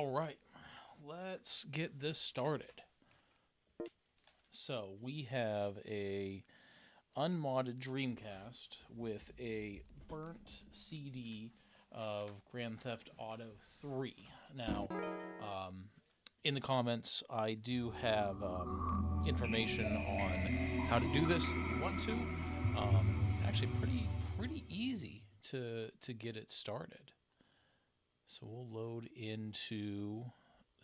All right, let's get this started. So we have a unmodded Dreamcast with a burnt CD of Grand Theft Auto 3. Now, um, in the comments, I do have information on how to do this if you want to. Actually, pretty easy to get it started. So we'll load into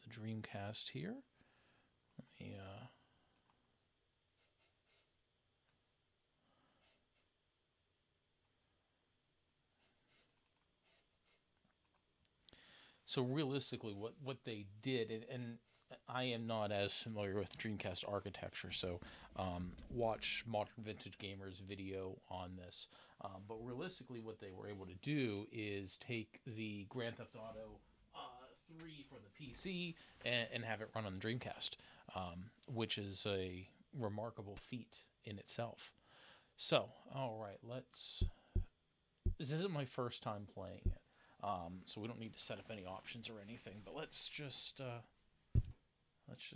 the Dreamcast here. Let me So realistically, what they did, and I am not as familiar with Dreamcast architecture, so watch Modern Vintage Gamers video on this. But realistically, what they were able to do is take the Grand Theft Auto 3 for the PC and have it run on the Dreamcast, which is a remarkable feat in itself. So, all right, let's. This isn't my first time playing it. So we don't need to set up any options or anything, but let's just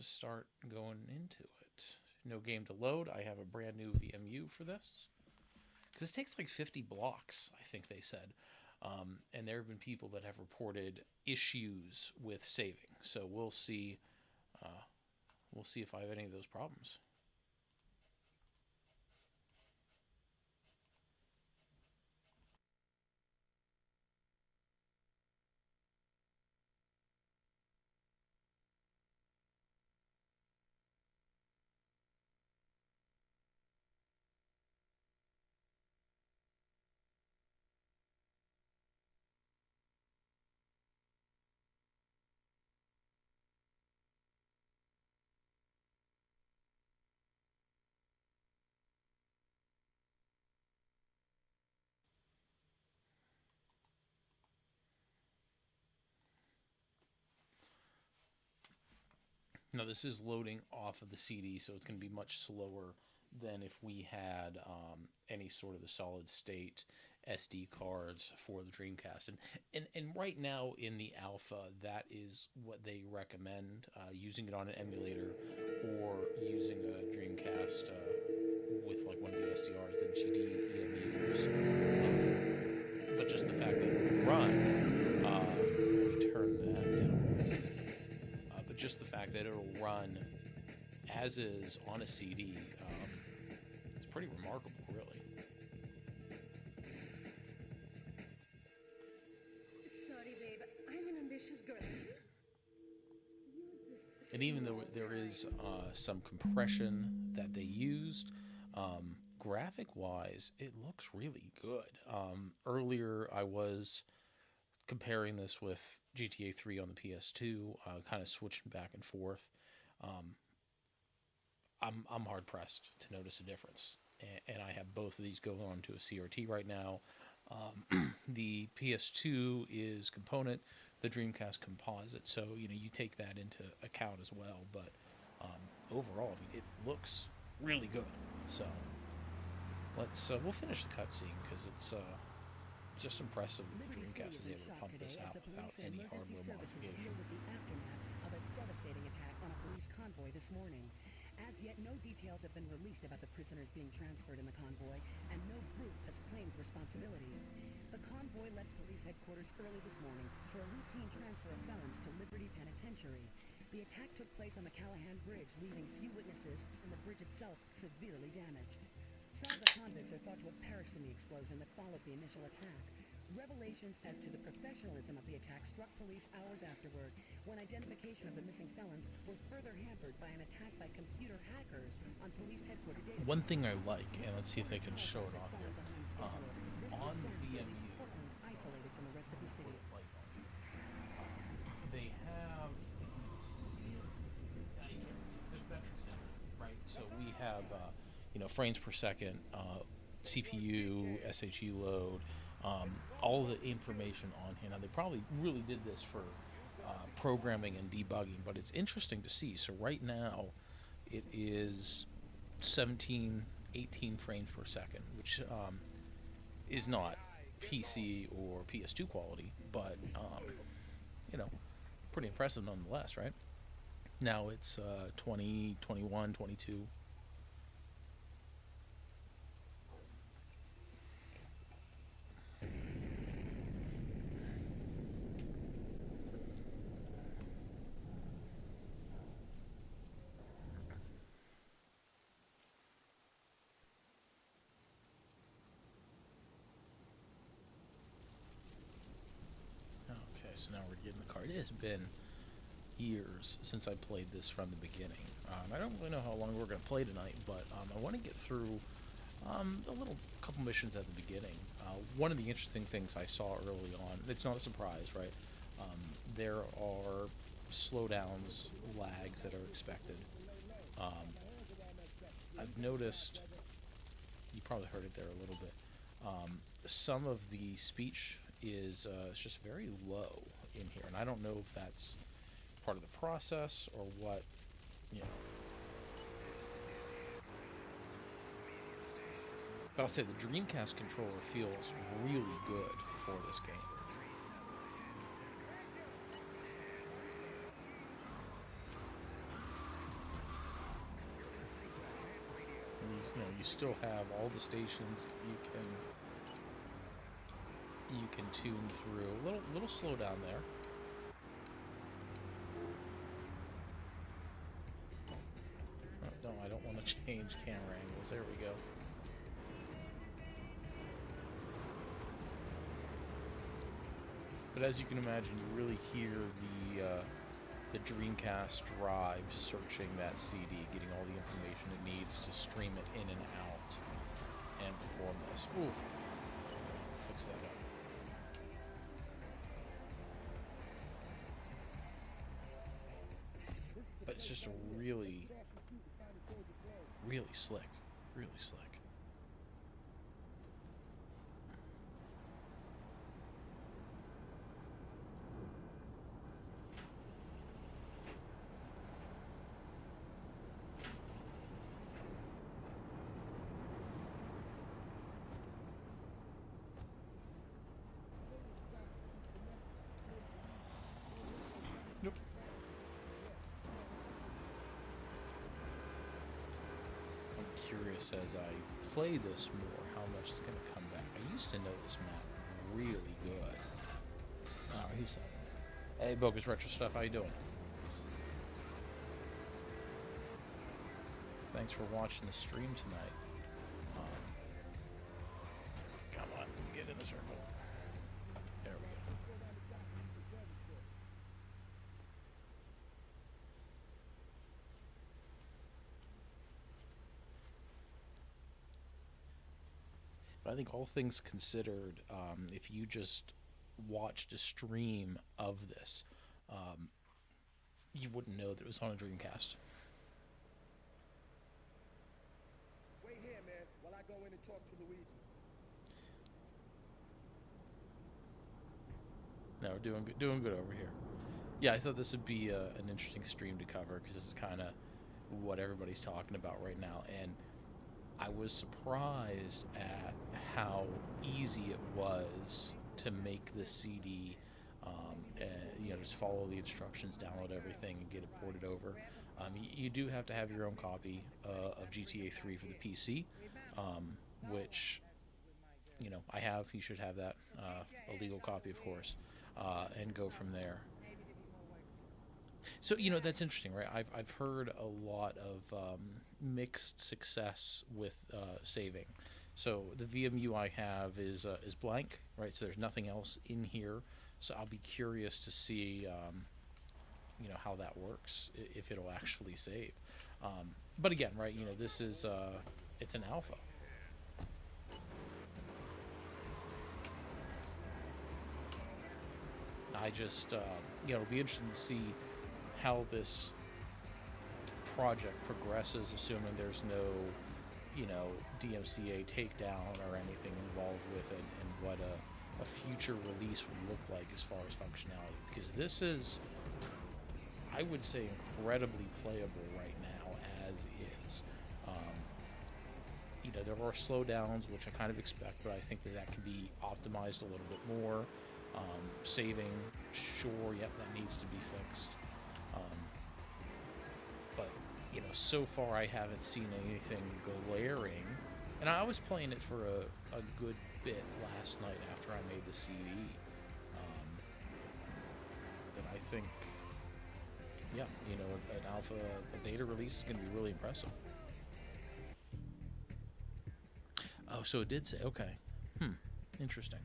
start going into it. No game to load. I have a brand new VMU for this because this takes like 50 blocks, I think they said, and there have been people that have reported issues with saving. So we'll see. We'll see if I have any of those problems. Now this is loading off of the CD, so it's going to be much slower than if we had any sort of the solid state SD cards for the Dreamcast. And right now in the alpha, that is what they recommend, using it on an emulator or using a Dreamcast with like one of the SDRs, the GDEMUs. But just the fact that it will run, let me turn that down. But just the fact that it'll run as is on a CD, it's pretty remarkable, really. Sorry, babe. I'm an ambitious girl. And even though there is some compression that they used, graphic-wise, it looks really good. Earlier, I was comparing this with GTA3 on the PS2, kind of switching back and forth. I'm hard pressed to notice a difference, and I have both of these going on to a CRT right now. The PS2 is component, the Dreamcast composite, so you take that into account as well. But overall, I mean, it looks really good. So we'll finish the cutscene because it's just impressive that the Dreamcast is able to pump this out without any hardware modification. With the aftermath of a devastating attack on a police convoy this morning. As yet, no details have been released about the prisoners being transferred in the convoy, and no group has claimed responsibility. The convoy left police headquarters early this morning for a routine transfer of felons to Liberty Penitentiary. The attack took place on the Callahan Bridge, leaving few witnesses and the bridge itself severely damaged. Some of the convicts are thought to have perished in the explosion that followed the initial attack. Revelations as to the professionalism of the attack struck police hours afterward, when identification of the missing felons were further hampered by an attack by computer hackers on police headquarters data. One thing I like, and let's see if they can show it off here, on the VMU, isolated from the rest of the city. They have, there's metrics now, right? So we have, frames per second, CPU, SHE load, all the information on here. Now, they probably really did this for programming and debugging, but it's interesting to see. So right now, it is 17, 18 frames per second, which is not PC or PS2 quality, but pretty impressive nonetheless, right? Now it's 20, 21, 22. Okay, so now we're getting the card. It has been years since I played this from the beginning. I don't really know how long we're going to play tonight, but I want to get through a little couple missions at the beginning. One of the interesting things I saw early on, it's not a surprise, right? There are slowdowns, lags that are expected. I've noticed, you probably heard it there a little bit, some of the speech is just very low in here, and I don't know if that's part of the process or what, you know. But I'll say the Dreamcast controller feels really good for this game. And you still have all the stations you can tune through. Little slow down there. Oh, no, I don't want to change camera angles. There we go. But as you can imagine, you really hear the Dreamcast drive searching that CD, getting all the information it needs to stream it in and out and perform this. Ooh, fix that up. But it's just a really, really slick, really slick. Nope. I'm curious as I play this more how much it's going to come back. I used to know this map really good. Oh, he's saying, hey, Bogus Retro Stuff, how you doing? Thanks for watching the stream tonight. Come on, get in the circle. There we go. But I think all things considered, if you just watched a stream of this, you wouldn't know that it was on a Dreamcast. Wait here, man, while I go in and talk to Luigi. No, we're doing good over here. Yeah, I thought this would be an interesting stream to cover because this is kind of what everybody's talking about right now, and I was surprised at how easy it was to make the CD. Just follow the instructions, download everything, and get it ported over. You do have to have your own copy of GTA3 for the PC, which I have. You should have that, a legal copy, of course, and go from there. So that's interesting, right? I've heard a lot of mixed success with saving. So the VMU I have is blank, right? So there's nothing else in here. So I'll be curious to see, how that works, if it'll actually save. But again, right? This is it's an alpha. I just, it'll be interesting to see how this project progresses, assuming there's no, DMCA takedown or anything involved with it, and what a future release would look like as far as functionality. Because this is, I would say, incredibly playable right now as is. There are slowdowns, which I kind of expect, but I think that can be optimized a little bit more. Saving, sure, yep, that needs to be fixed. But, you know, so far I haven't seen anything glaring. And I was playing it for a good bit last night after I made the CD. That I think, yeah, you know, an alpha, a beta release is going to be really impressive. Oh, so it did say, okay. Interesting.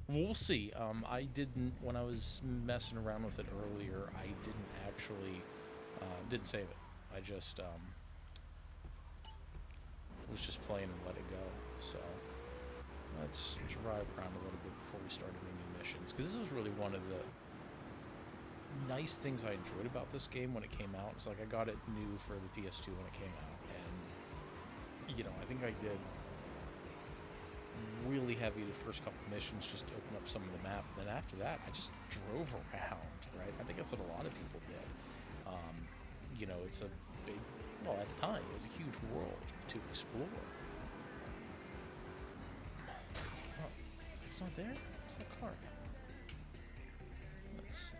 We'll see. I didn't, when I was messing around with it earlier, I didn't actually, didn't save it. I just, was just playing and let it go. So, let's drive around a little bit before we start any new missions. Because this was really one of the nice things I enjoyed about this game when it came out. It's like I got it new for the PS2 when it came out. And, you know, I think I did really heavy the first couple missions just to open up some of the map. And then after that, I just drove around, right? I think that's what a lot of people did. You know, it's a big, well, at the time, it was a huge world to explore. Oh, it's not there? What's that car? Let's see.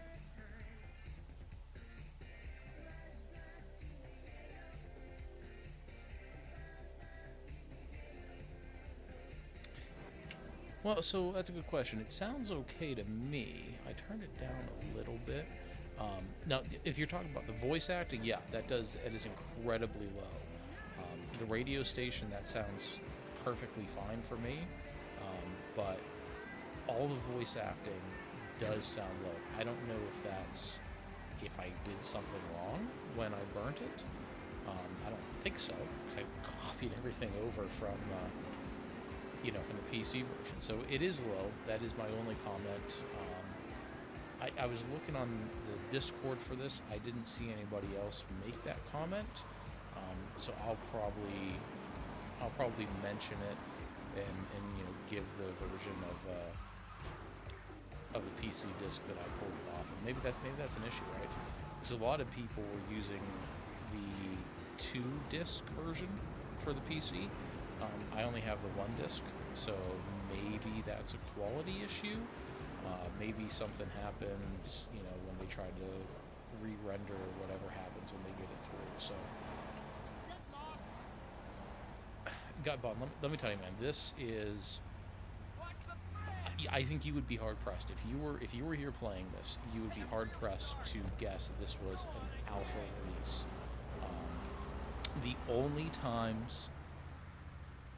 Well, so that's a good question. It sounds okay to me. I turned it down a little bit. Now, if you're talking about the voice acting, yeah, it is incredibly low. The radio station, that sounds perfectly fine for me, but all the voice acting does sound low. I don't know if that's if I did something wrong when I burnt it. I don't think so, because I copied everything over from you know, from the PC version. So it is low. That is my only comment. I was looking on the Discord for this. I didn't see anybody else make that comment. So I'll probably mention it and you know, give the version of the PC disc that I pulled it off. And maybe that's an issue, right? Because a lot of people were using the 2-disc version for the PC. I only have the 1 disc, so maybe that's a quality issue. Maybe something happened, you know, when they tried to re-render or whatever happens when they get it through. So, Gutbomb, let me tell you, man, this is. I think you would be hard pressed if you were here playing this. You would be hard pressed to guess that this was an alpha release. The only times.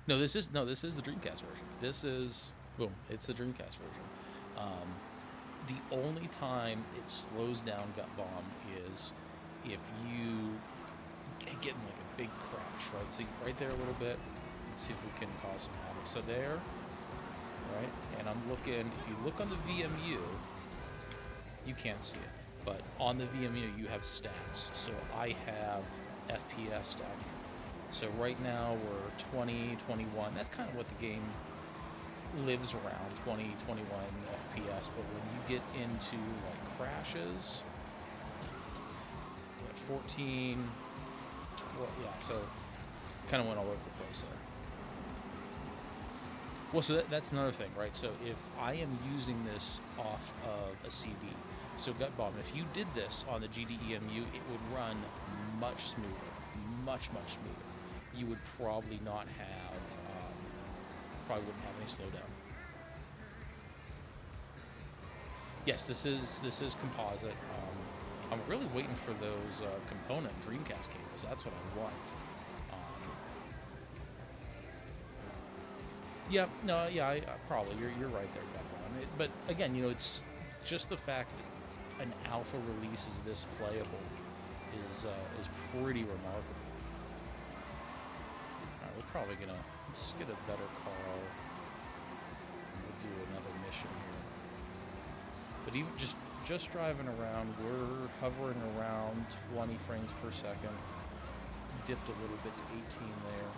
No, this is the Dreamcast version. This is it's the Dreamcast version. The only time it slows down Gutbomb is if you get in like a big crash, right? See right there a little bit. Let's see if we can cause some havoc. So there, right? And I'm looking. If you look on the VMU, you can't see it, but on the VMU you have stats. So I have FPS down here. So right now we're 20, 21. That's kind of what the game lives around, 20, 21 FPS. But when you get into like crashes, 14, 12, yeah, so kind of went all over the place there. Well, so that's another thing, right? So if I am using this off of a CD, so Gutbomb, if you did this on the GDEMU, it would run much smoother, much smoother. You would probably not have, probably wouldn't have any slowdown. Yes, this is composite. I'm really waiting for those component Dreamcast cables. That's what I want. I probably you're right there, Gutbomb. But again, you know, it's just the fact that an alpha release is this playable is pretty remarkable. We're probably gonna let's get a better car. We'll do another mission here. But even just driving around, we're hovering around 20 frames per second. Dipped a little bit to 18 there.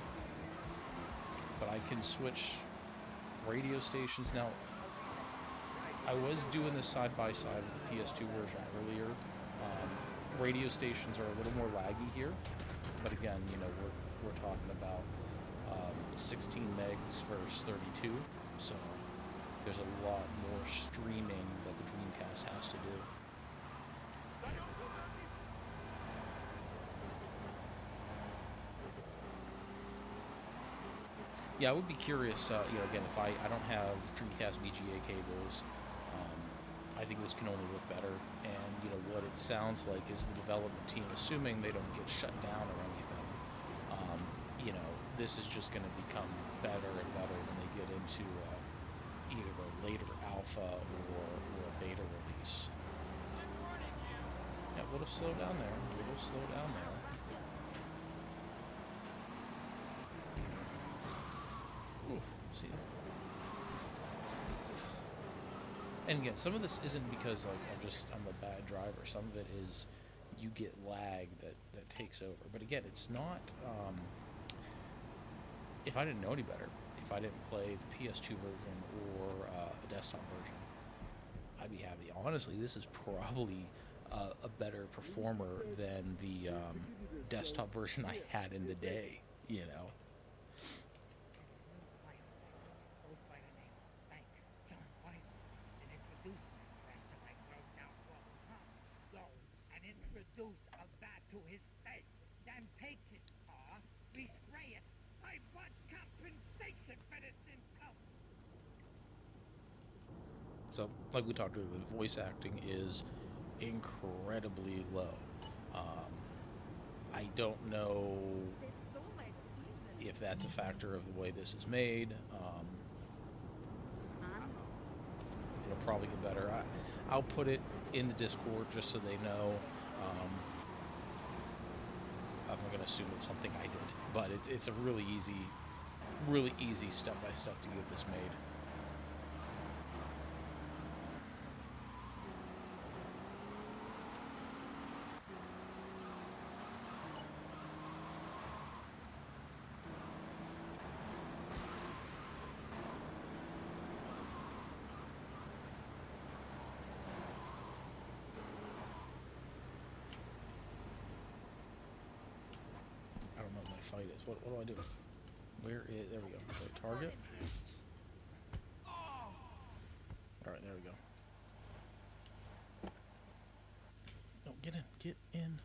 But I can switch radio stations now. I was doing this side by side with the PS2 version earlier. Radio stations are a little more laggy here, but again, you know, we're talking about 16 megs versus 32, so there's a lot more streaming that the Dreamcast has to do. Yeah, I would be curious. Again, if I don't have Dreamcast VGA cables, I think this can only look better. And what it sounds like is the development team, assuming they don't get shut down or anything, this is just going to become better and better when they get into either a later alpha or a beta release. Yeah, would have slowed down there. Would have slowed down there. See, and again, some of this isn't because I'm a bad driver. Some of it is you get lag that takes over. But again, it's not. If I didn't know any better, if I didn't play the PS2 version or a desktop version, I'd be happy. Honestly, this is probably a better performer than the desktop version I had in the day. Introduce a bat to his face, then take his paw, respray it. I want compensation for this insult. So, like we talked about, the voice acting is incredibly low. I don't know if that's a factor of the way this is made. It'll probably get better. I'll put it in the Discord just so they know. I'm not going to assume it's something I did, but it's a really easy step-by-step to get this made. Fight is. What do I do? Where is... There we go. Okay, target. Alright, there we go. No, get in. Get in.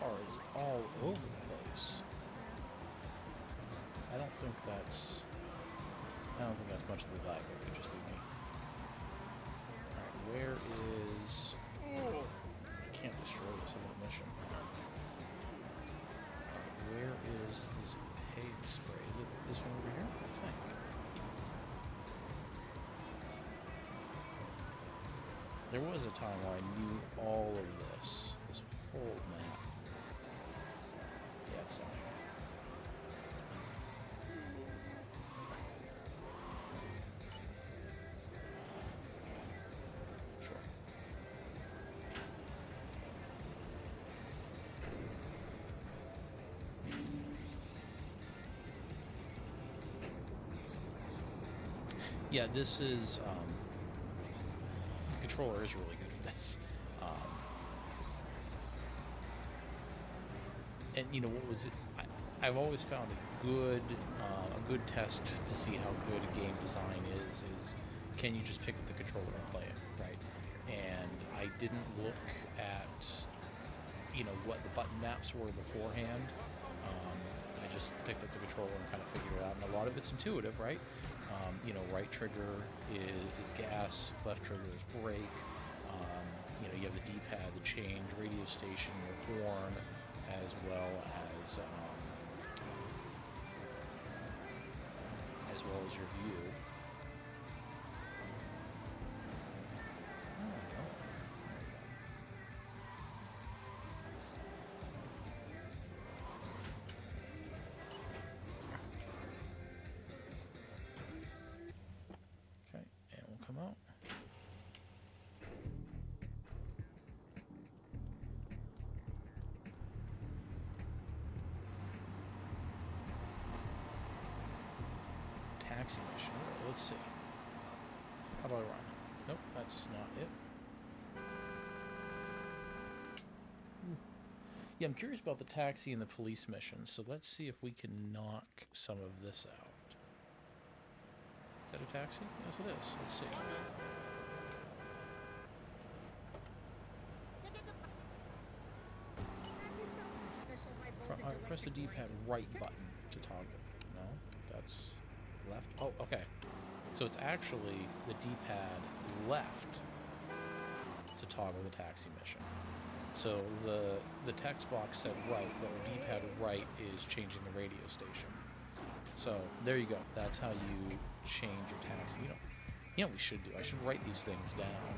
Cars all over the place. I don't think that's much of the lag. It could just be me. Alright, where is... Oh, I can't destroy this in the mission. Where is this paid spray? Is it this one over here? I think. There was a time where I knew all of this whole map. Yeah, it's down here. Sure. Yeah, this is, the controller is really good for this. And what was it? I've always found a good test to see how good a game design is can you just pick up the controller and play it, right? And I didn't look at what the button maps were beforehand. I just picked up the controller and kind of figured it out, and a lot of it's intuitive, right? Right trigger is gas, left trigger is brake. You have the D-pad, the change, radio station, your horn, as well as your view. taxi mission. Let's see. How do I run? Nope, that's not it. Yeah, I'm curious about the taxi and the police mission, so let's see if we can knock some of this out. Is that a taxi? Yes, it is. Let's see. Press the D-pad right button to toggle. No, that's left. Oh, okay. So it's actually the D-pad left to toggle the taxi mission. So the text box said right, but the D-pad right is changing the radio station. So there you go. That's how you change your taxi. You know what we should do? I should write these things down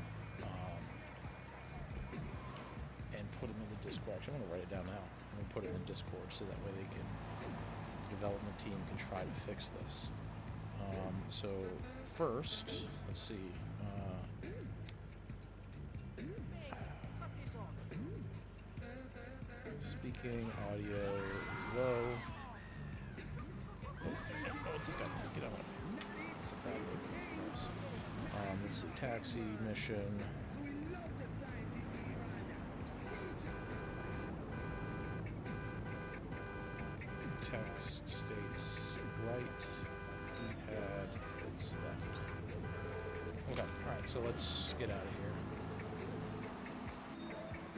and put them in the Discord. Actually, I'm going to write it down now. I'm going to put it in the Discord so that way the development team can try to fix this. So first, let's see. Speaking audio is low. Oh, what's this guy doing? Get out of my way. It's a bad way for us. Let's see. Taxi mission. Text states right. D-pad. It's left. Okay. All right. So let's get out of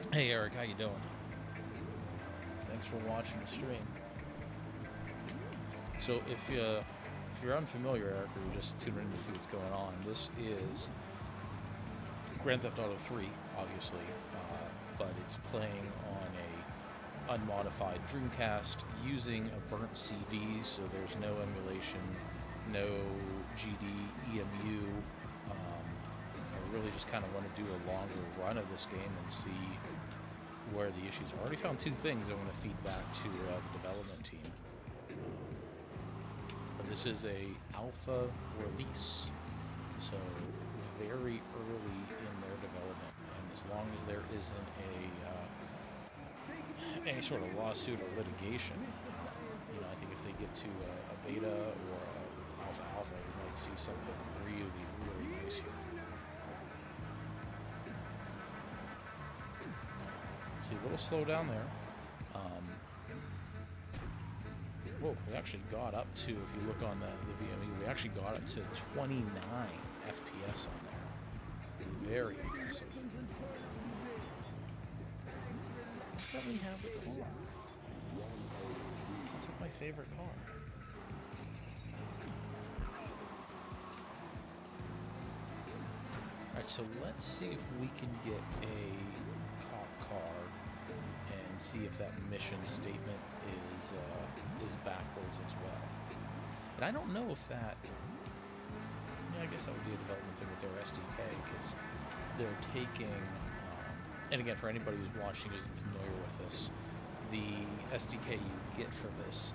here. Hey, Eric. How you doing? Thanks for watching the stream. So if you're unfamiliar, Eric, or you're just tuning in to see what's going on, this is Grand Theft Auto 3, obviously, but it's playing on a unmodified Dreamcast using a burnt CD, so there's no emulation, no GDEMU. I really just kind of want to do a longer run of this game and see where the issues are. I already found two things I want to feed back to the development team. But this is a alpha release, so very early in their development. And as long as there isn't any sort of lawsuit or litigation, I think if they get to a beta or a alpha, we might see something really, really nice here. See, a little slow down there. Whoa, we actually got up to, if you look on the VME, we actually got up to 29 FPS on there. Very impressive. Let me have the car. That's like my favorite car. Alright, so let's see if we can get a cop car and see if that mission statement is backwards as well. And I don't know if that... I guess that would be a development thing with their SDK, because they're taking... and again, for anybody who's watching who isn't familiar with this, the SDK you get for this,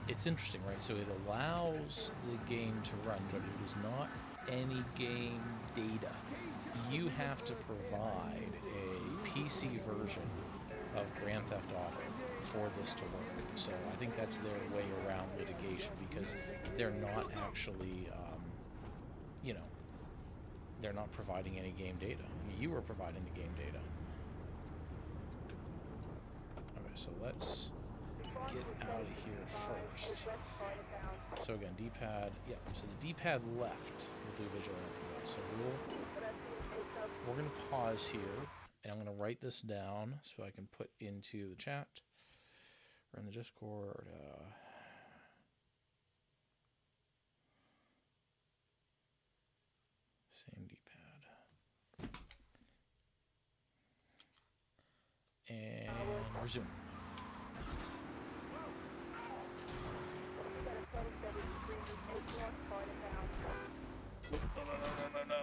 it's interesting, right? So it allows the game to run, but it is not any game data. You have to provide a PC version of Grand Theft Auto for this to work. So I think that's their way around litigation, because they're not actually, they're not providing any game data. You are providing the game data. Okay, so let's get out of here first. So again, D-pad, so the D-pad left will do visual anything else. So we're going to pause here, and I'm going to write this down so I can put into the chat or in the Discord. Same D-pad. And resume. No.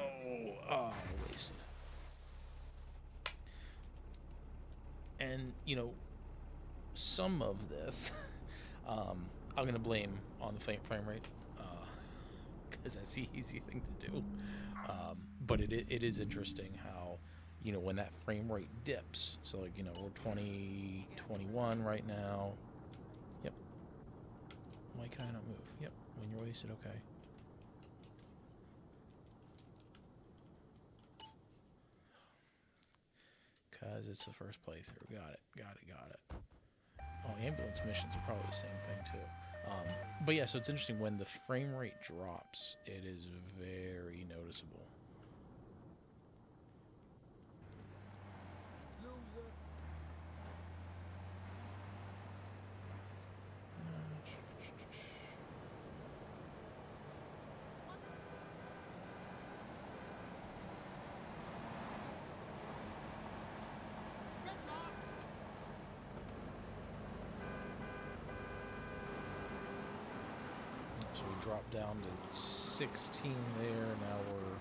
Oh, wasted. And, some of this, I'm going to blame on the frame rate, because that's the easy thing to do. But it is interesting how, when that frame rate dips, so like, we're 2021 right now. Yep. Why can I not move? Yep. When you're wasted, okay. Because it's the first playthrough. Got it. Oh, ambulance missions are probably the same thing too. But yeah, so it's interesting when the frame rate drops, it is very noticeable. So we dropped down to 16 there. Now we're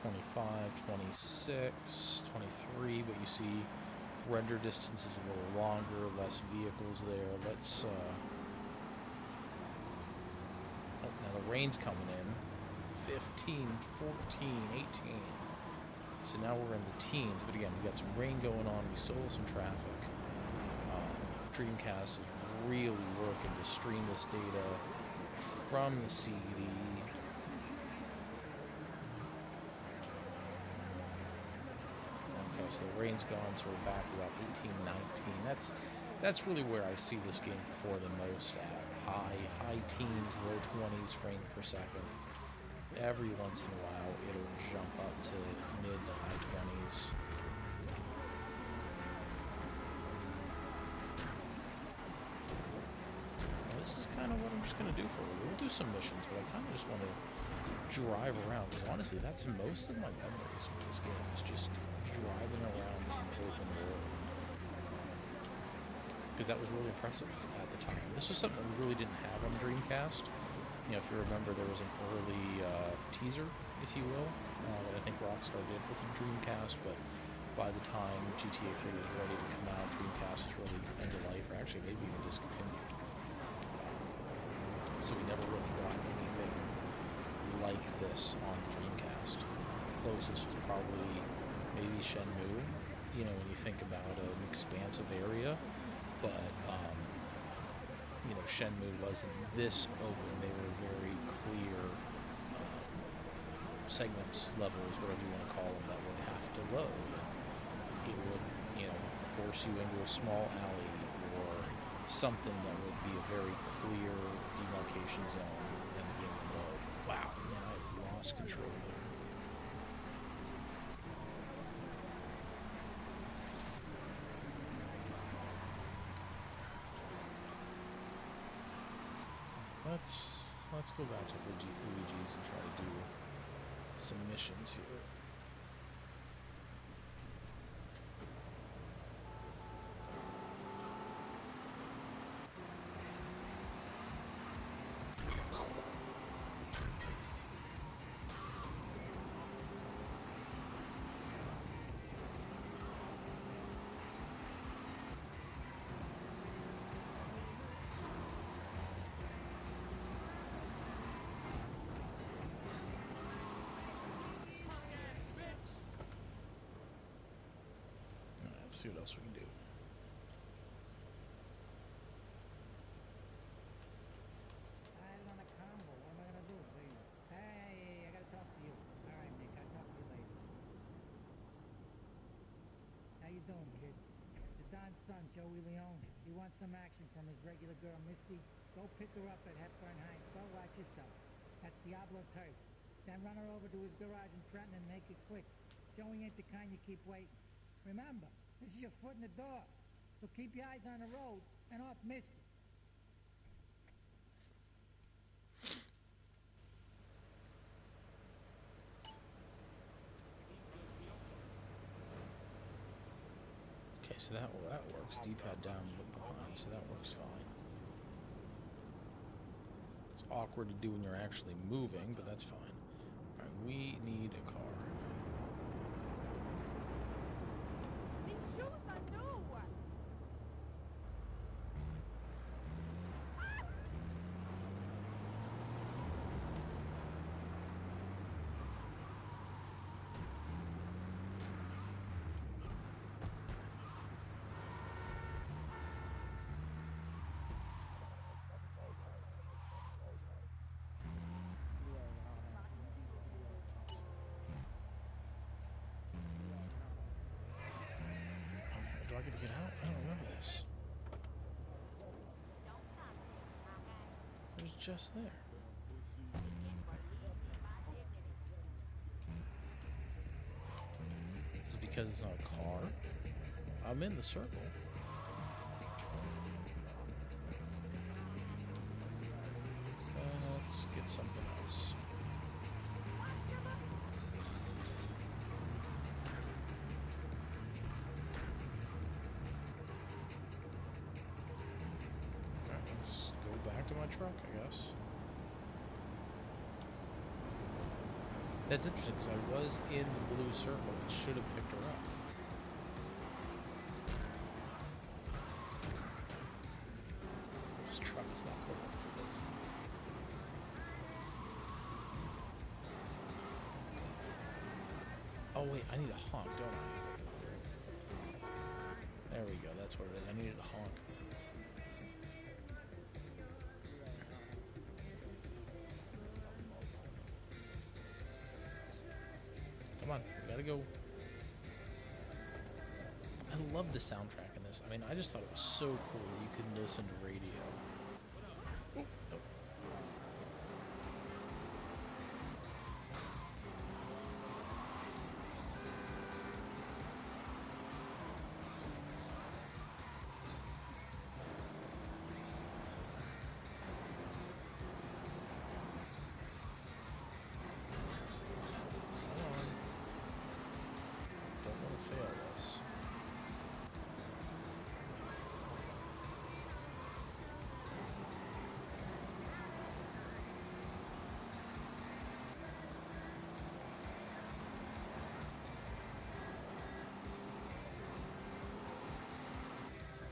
25, 26, 23. But you see render distance is a little longer, less vehicles there. Let's... oh, now the rain's coming in. 15, 14, 18. So now we're in the teens. But again, we got some rain going on. We still have some traffic. Dreamcast is really working to stream this data from the CD. Okay, so the rain's gone, so we're back to about 18, 19. That's really where I see this game before the most at. High teens, low 20s frames per second. Every once in a while, it'll jump up to mid to high 20s. This is kind of what I'm just going to do for you. We'll do some missions, but I kind of just want to drive around, because honestly, that's most of my memories of this game, is just driving around in open world. Because that was really impressive at the time. This was something that we really didn't have on the Dreamcast. You know, if you remember, there was an early teaser, if you will, that I think Rockstar did with the Dreamcast, but by the time GTA 3 was ready to come out, Dreamcast was really end of life, or actually maybe even discontinued. So we never really got anything like this on the Dreamcast. The closest was probably maybe Shenmue, you know, when you think about an expansive area, but you know, Shenmue wasn't this open. They were very clear segments, levels, whatever you want to call them, that would have to load. It would, you know, force you into a small alley or something that would be a very clear demarcation zone, and the game would load. Wow, man, I've lost control there. Let's go back to Luigi's and try to do some missions here. Let's see what else we can do. I want a combo. What am I gonna do? Hey, I gotta talk to you. All right, Nick, I'll talk to you later. How you doing, kid? The Don's son, Joey Leone. He wants some action from his regular girl, Misty. Go pick her up at Hepburn Heights. Go watch yourself. That's Diablo Turf. Then run her over to his garage in Trenton and make it quick. Joey ain't the kind you keep waiting. Remember, this is your foot in the door. So keep your eyes on the road and off Misty. Okay, so that works. D-pad down, look behind, so that works fine. It's awkward to do when you're actually moving, but that's fine. All right, we need a car. don't remember this. It was just there. Is it because it's not a car? I'm in the circle. Let's get something else. Alright, let's go back to my truck, I guess. That's interesting because I was in the blue circle. It should have picked her up. This truck is not good enough for this. Oh wait, I need a honk, don't I? There we go, that's what it is. I needed a honk. Come on, we gotta go. I love the soundtrack in this. I mean, I just thought it was so cool that you could listen to radio. Oh.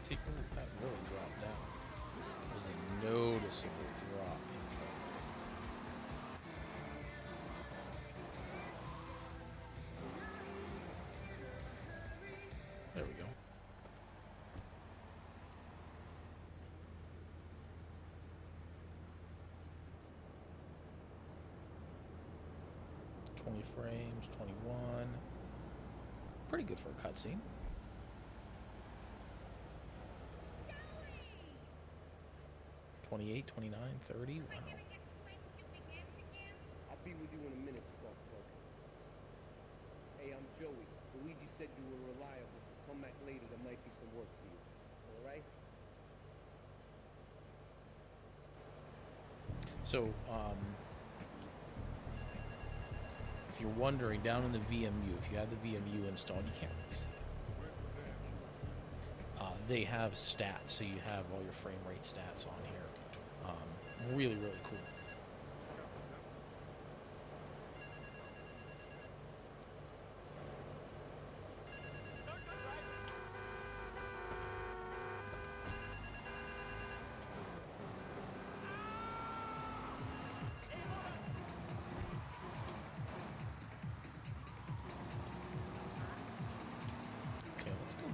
See, ooh, that really dropped down. It was a noticeable drop in front of me. There we go. Frames, 21. Pretty good for a cutscene. 28, 29, 30. Wow. I'll be with you in a minute, Sparkplug. Hey, I'm Joey. Luigi said you were reliable, so come back later. There might be some work for you. All right? So, if you're wondering, down in the VMU, if you have the VMU installed, you can't really see. They have stats, so you have all your frame rate stats on here. Really, really cool.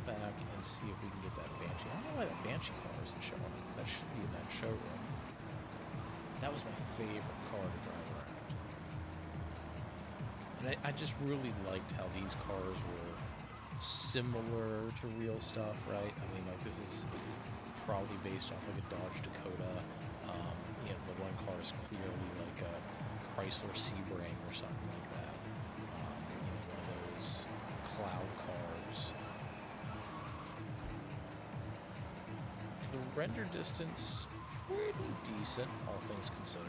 Back and see if we can get that Banshee. I don't know why that Banshee car isn't showing up. That should be in that showroom. That was my favorite car to drive around. And I just really liked how these cars were similar to real stuff, right? I mean, like, this is probably based off like a Dodge Dakota. You know, the one car is clearly like a Chrysler Sebring or something like that. You know, one of those cloud cars. The render distance, pretty decent, all things considered.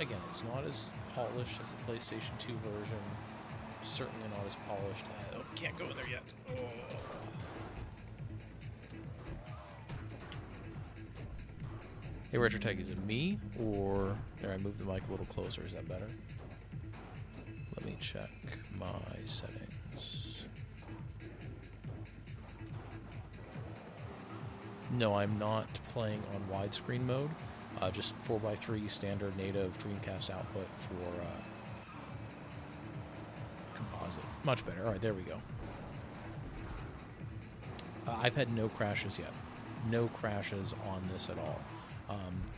Again, it's not as polished as the PlayStation 2 version. Certainly not as polished as... Oh, can't go in there yet. Oh. Hey, RetroTech, is it me? Or... There, I moved the mic a little closer. Is that better? Let me check my settings. No, I'm not playing on widescreen mode. Just 4x3 standard native Dreamcast output for composite. Much better. All right, there we go. I've had no crashes yet. No crashes on this at all.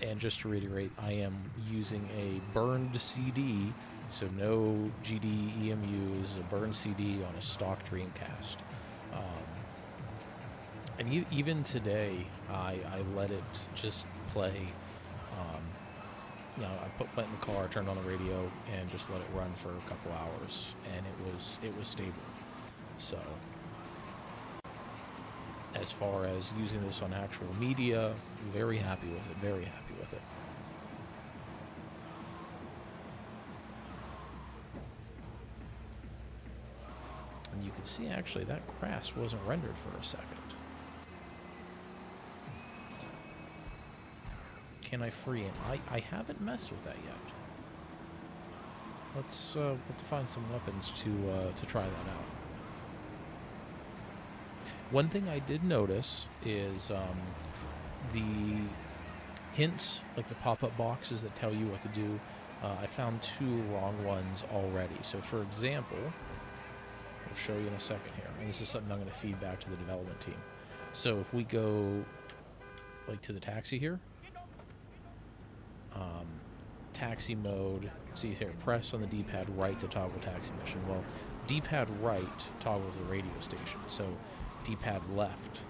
And just to reiterate, I am using a burned CD, so no GDEMU is a burned CD on a stock Dreamcast. And even today, I let it just play. Um, I play it in the car, turned on the radio, and just let it run for a couple hours, and it was stable. So, as far as using this on actual media, very happy with it. Very happy with it. And you can see actually that grass wasn't rendered for a second. Can I free him? I haven't messed with that yet. Let's find some weapons to try that out. One thing I did notice is the hints, like the pop-up boxes that tell you what to do. I found 2 wrong ones already. So, for example, I'll show you in a second here, and this is something I'm going to feed back to the development team. So, if we go like to the taxi here. Taxi mode, see here, press on the D-pad right to toggle taxi mission. Well, D-pad right toggles the radio station, so D-pad left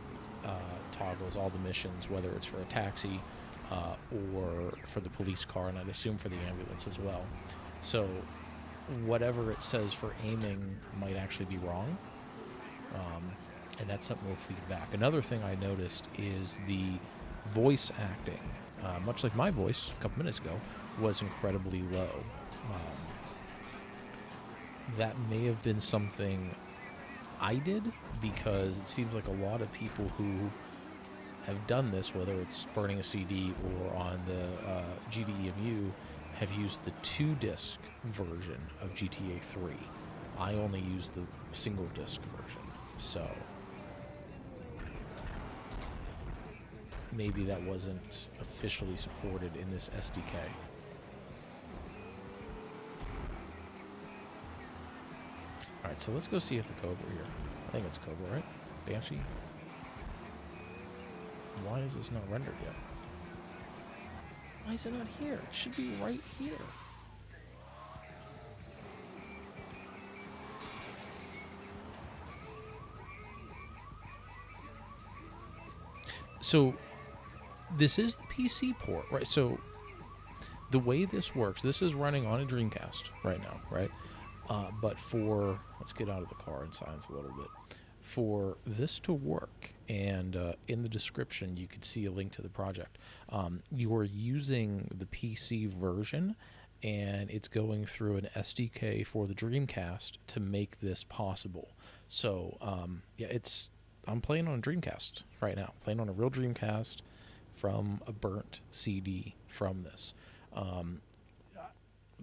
toggles all the missions, whether it's for a taxi or for the police car, and I'd assume for the ambulance as well. So whatever it says for aiming might actually be wrong, and that's something we'll feed back. Another thing I noticed is the voice acting, much like my voice a couple minutes ago, was incredibly low. That may have been something I did, because it seems like a lot of people who have done this, whether it's burning a CD or on the GDEMU, have used the 2-disc version of GTA3. I only used the single-disc version, so maybe that wasn't officially supported in this SDK. Alright, so let's go see if the Cobra here. I think it's Cobra, right? Banshee? Why is this not rendered yet? Why is it not here? It should be right here. So, this is the PC port, right? So, the way this works, this is running on a Dreamcast right now, right? But for, let's get out of the car and silence a little bit. For this to work, and in the description you could see a link to the project, you are using the PC version, and it's going through an SDK for the Dreamcast to make this possible. So, yeah, I'm playing on a Dreamcast right now, playing on a real Dreamcast from a burnt CD from this.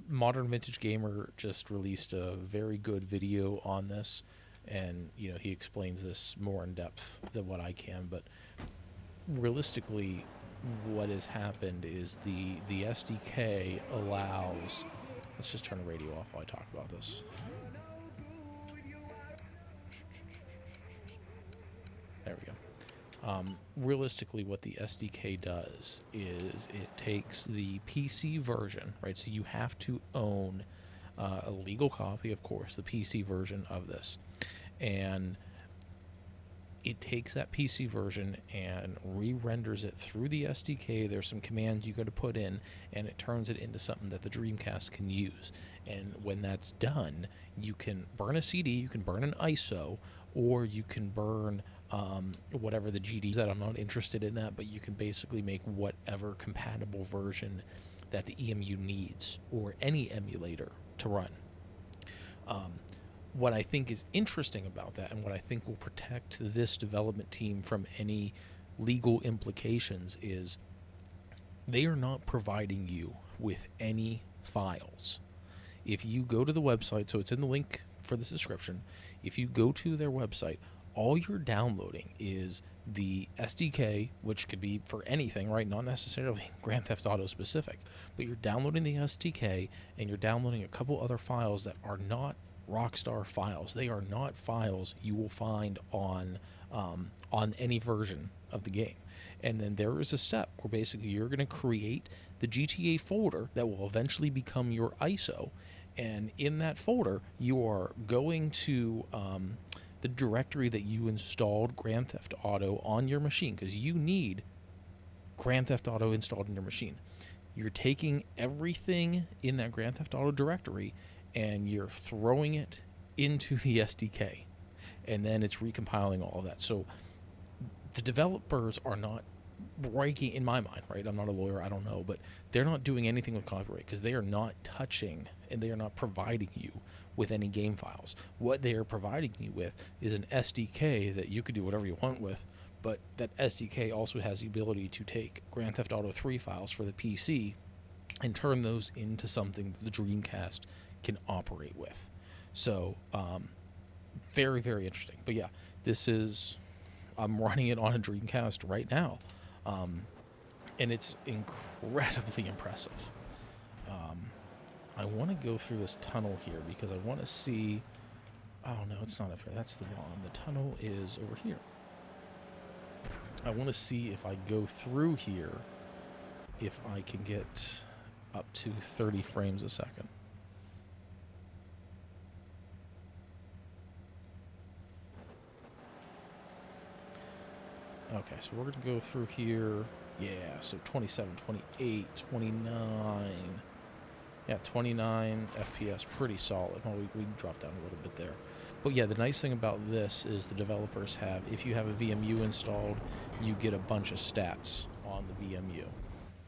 Modern Vintage Gamer just released a very good video on this, and he explains this more in depth than what I can, but realistically what has happened is the SDK allows, let's just turn the radio off while I talk about this. There we go. Realistically, what the SDK does is it takes the PC version, right? So you have to own a legal copy, of course, the PC version of this. And it takes that PC version and re-renders it through the SDK. There's some commands you got to put in, and it turns it into something that the Dreamcast can use. And when that's done, you can burn a CD, you can burn an ISO, or you can burn whatever the GD that. I'm not interested in that, but you can basically make whatever compatible version that the EMU needs, or any emulator to run. What I think is interesting about that, and what I think will protect this development team from any legal implications, is they are not providing you with any files. If you go to the website, so it's in the link for the description, if you go to their website, all you're downloading is the SDK, which could be for anything, right? Not necessarily Grand Theft Auto specific, but you're downloading the SDK, and you're downloading a couple other files that are not Rockstar files. They are not files you will find on any version of the game. And then there is a step where basically you're going to create the GTA folder that will eventually become your ISO, and in that folder you are going to the directory that you installed Grand Theft Auto on your machine, because you need Grand Theft Auto installed in your machine. You're taking everything in that Grand Theft Auto directory and you're throwing it into the SDK, and then it's recompiling all of that. So the developers are not breaking, in my mind, right? I'm not a lawyer, I don't know, but they're not doing anything with copyright because they are not touching and they are not providing you with any game files. What they are providing you with is an SDK that you could do whatever you want with, but that SDK also has the ability to take Grand Theft Auto 3 files for the PC and turn those into something that the Dreamcast can operate with. So, very, very interesting. But yeah, I'm running it on a Dreamcast right now, and it's incredibly impressive. I want to go through this tunnel here because I want to see... Oh, no, it's not up here. That's the one. The tunnel is over here. I want to see if I go through here, if I can get up to 30 frames a second. Okay, so we're going to go through here. Yeah, so 27, 28, 29. Yeah, 29 FPS, pretty solid. Well, we dropped down a little bit there. But yeah, the nice thing about this is the developers have, if you have a VMU installed, you get a bunch of stats on the VMU.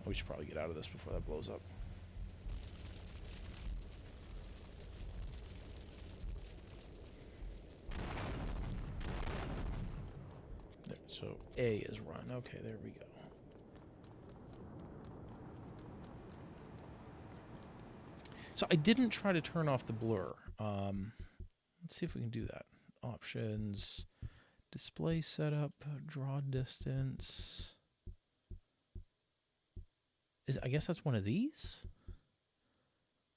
We should probably get out of this before that blows up. There, so A is run. Okay, there we go. So I didn't try to turn off the blur. Let's see if we can do that. Options, display setup, draw distance. I guess that's one of these?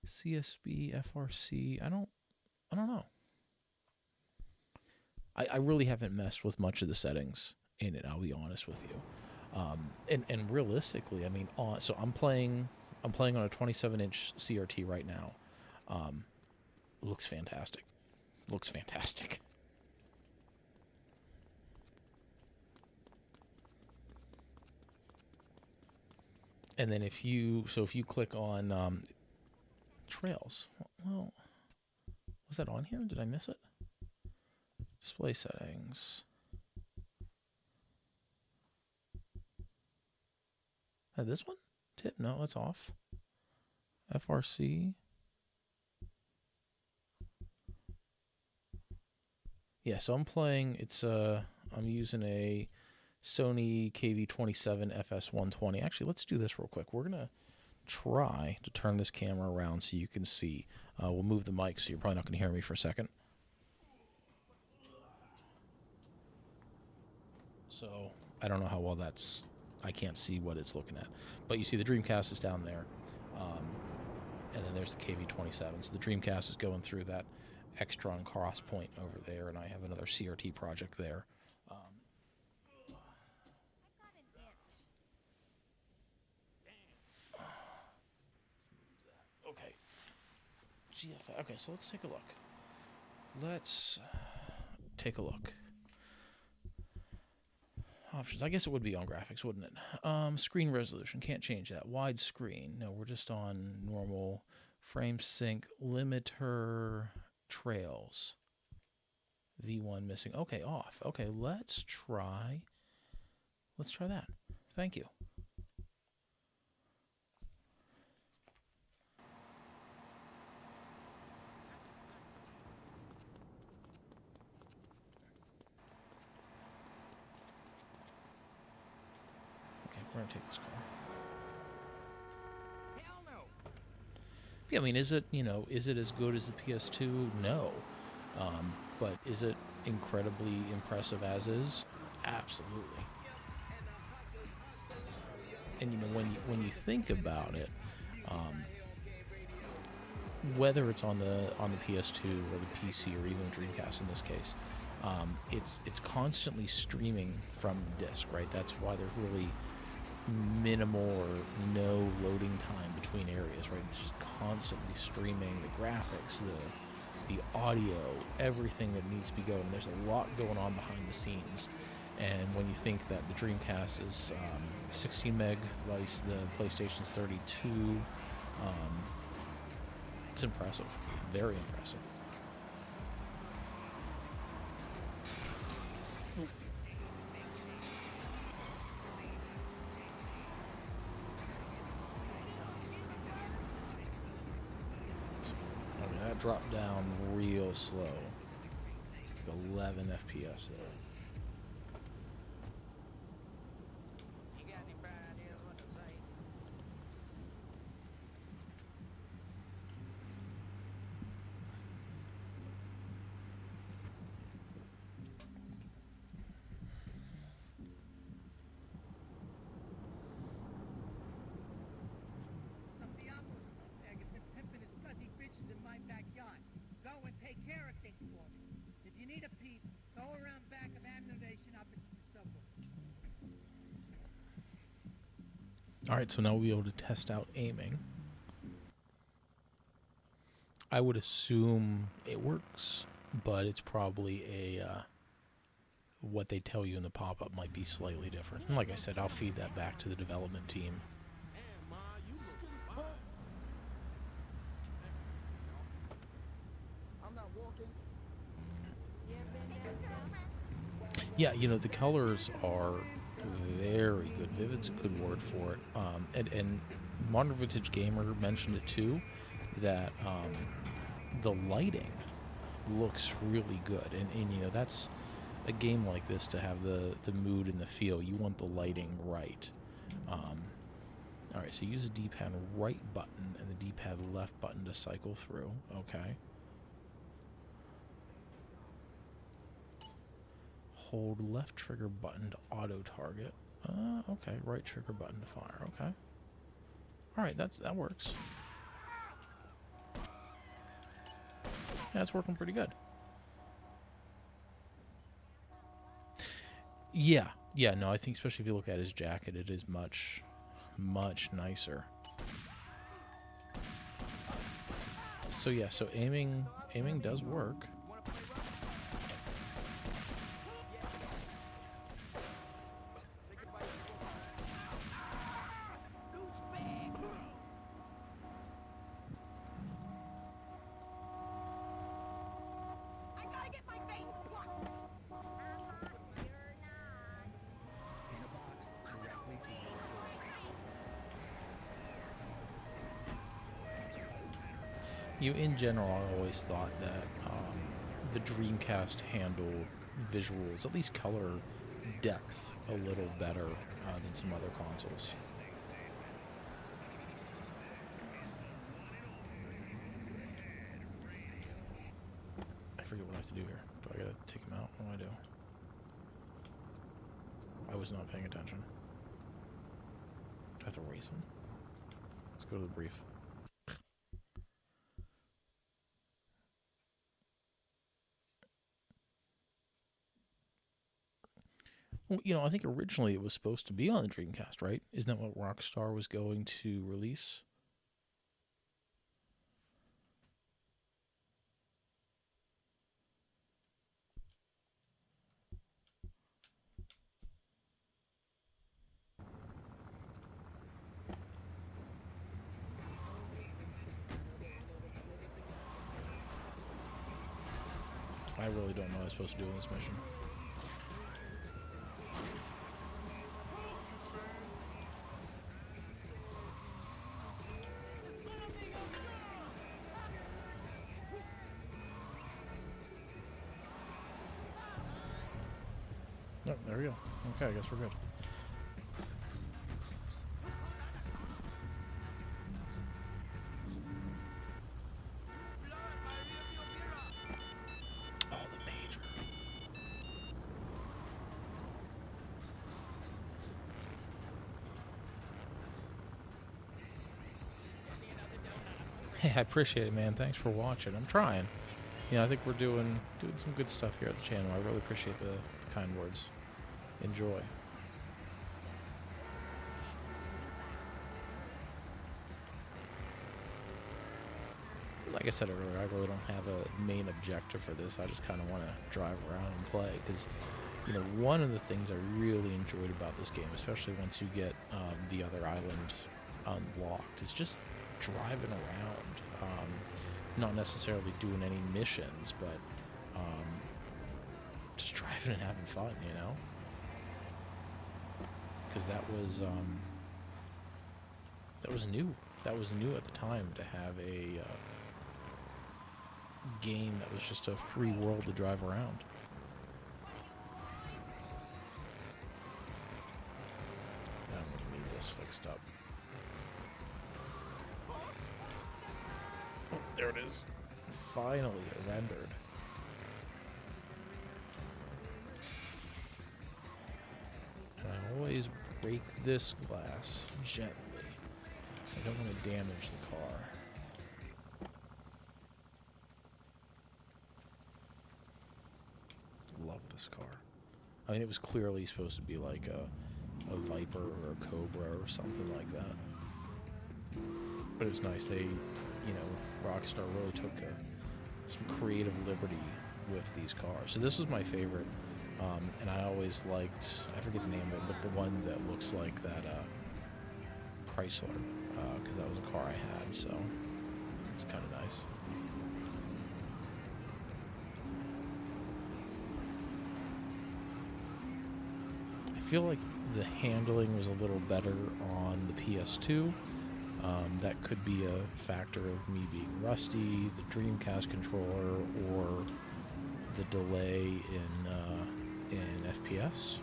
CSB, FRC. I don't know. I really haven't messed with much of the settings in it, I'll be honest with you. And realistically, I mean, so I'm playing on a 27-inch CRT right now. Looks fantastic. Looks fantastic. And then if you click on trails, well, was that on here? Did I miss it? Display settings. This one? Tip? No, it's off. FRC. Yeah, so I'm playing, I'm using a Sony KV-27 FS120. Actually, let's do this real quick. We're going to try to turn this camera around so you can see. We'll move the mic so you're probably not going to hear me for a second. So, I don't know how well I can't see what it's looking at. But you see the Dreamcast is down there. And then there's the KV-27. So the Dreamcast is going through that Extron cross point over there, and I have another CRT project there. Okay. GFA. Okay, so let's take a look. Let's take a look. Options. I guess it would be on graphics, wouldn't it? Screen resolution. Can't change that. Widescreen. No, we're just on normal. Frame sync. Limiter. Trails. V1 missing. Okay, off. Okay, let's try that. Thank you. Okay, we're gonna take this car. Hell no. Yeah, I mean, is it as good as the PS2? No. But is it incredibly impressive as is? Absolutely. And when you think about it, whether it's on the PS2 or the PC or even the Dreamcast in this case, it's constantly streaming from the disc, right? That's why there's really minimal or no loading time between areas, right? It's just constantly streaming the graphics, be audio, everything that needs to be going. There's a lot going on behind the scenes. And when you think that the Dreamcast is 16 meg, vice the PlayStation's 32, it's impressive, very impressive. That dropped down real slow. 11 FPS there. Alright, so now we'll be able to test out aiming. I would assume it works, but it's probably what they tell you in the pop-up might be slightly different. And like I said, I'll feed that back to the development team. Yeah, you know, the colors are very good. Vivid's a good word for it. And Modern Vintage Gamer mentioned it too, that the lighting looks really good. And you know, that's a game like this to have the mood and the feel. You want the lighting right. Alright, so use the D-pad right button and the D-pad left button to cycle through. Okay. Hold left trigger button to auto-target. Okay, right trigger button to fire. Okay. Alright, that works. Yeah, it's working pretty good. Yeah, no, I think especially if you look at his jacket, it is much, much nicer. So yeah, so aiming does work. In general, I always thought that the Dreamcast handled visuals, at least color depth, a little better than some other consoles. I forget what I have to do here. Do I gotta take him out? What do I do? I was not paying attention. Do I have to raise him? Let's go to the brief. Well, you know, I think originally it was supposed to be on the Dreamcast, right? Isn't that what Rockstar was going to release? I really don't know what I'm supposed to do in this mission. Oh, there we go. Okay, I guess we're good. Oh, the major. Hey, I appreciate it, man. Thanks for watching. I'm trying. You know, I think we're doing some good stuff here at the channel. I really appreciate the kind words. Enjoy. like I said earlier, I really don't have a main objective for this. I just kind of want to drive around and play because, you know, one of the things I really enjoyed about this game, especially once you get the other island unlocked, is just driving around. Not necessarily doing any missions, but just driving and having fun, you know? Because that was new. That was new at the time to have a game that was just a free world to drive around. I'm gonna need this fixed up. Oh, there it is. Finally, it rendered. And I always break this glass gently. I don't want to damage the car. Love this car. I mean, it was clearly supposed to be like a Viper or a Cobra or something like that. But it was nice. They, you know, Rockstar really took some creative liberty with these cars. So this was my favorite. And I always liked, I forget the name of it, but the one that looks like that Chrysler, because that was a car I had, so it's kind of nice. I feel like the handling was a little better on the PS2. That could be a factor of me being rusty, the Dreamcast controller, or the delay in FPS.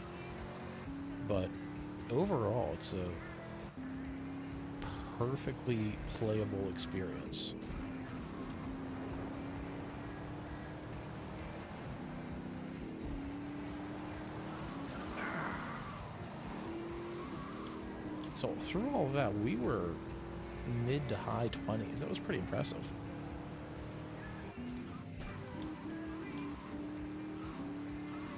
But overall, it's a perfectly playable experience. So through all of that, we were mid to high 20s. That was pretty impressive.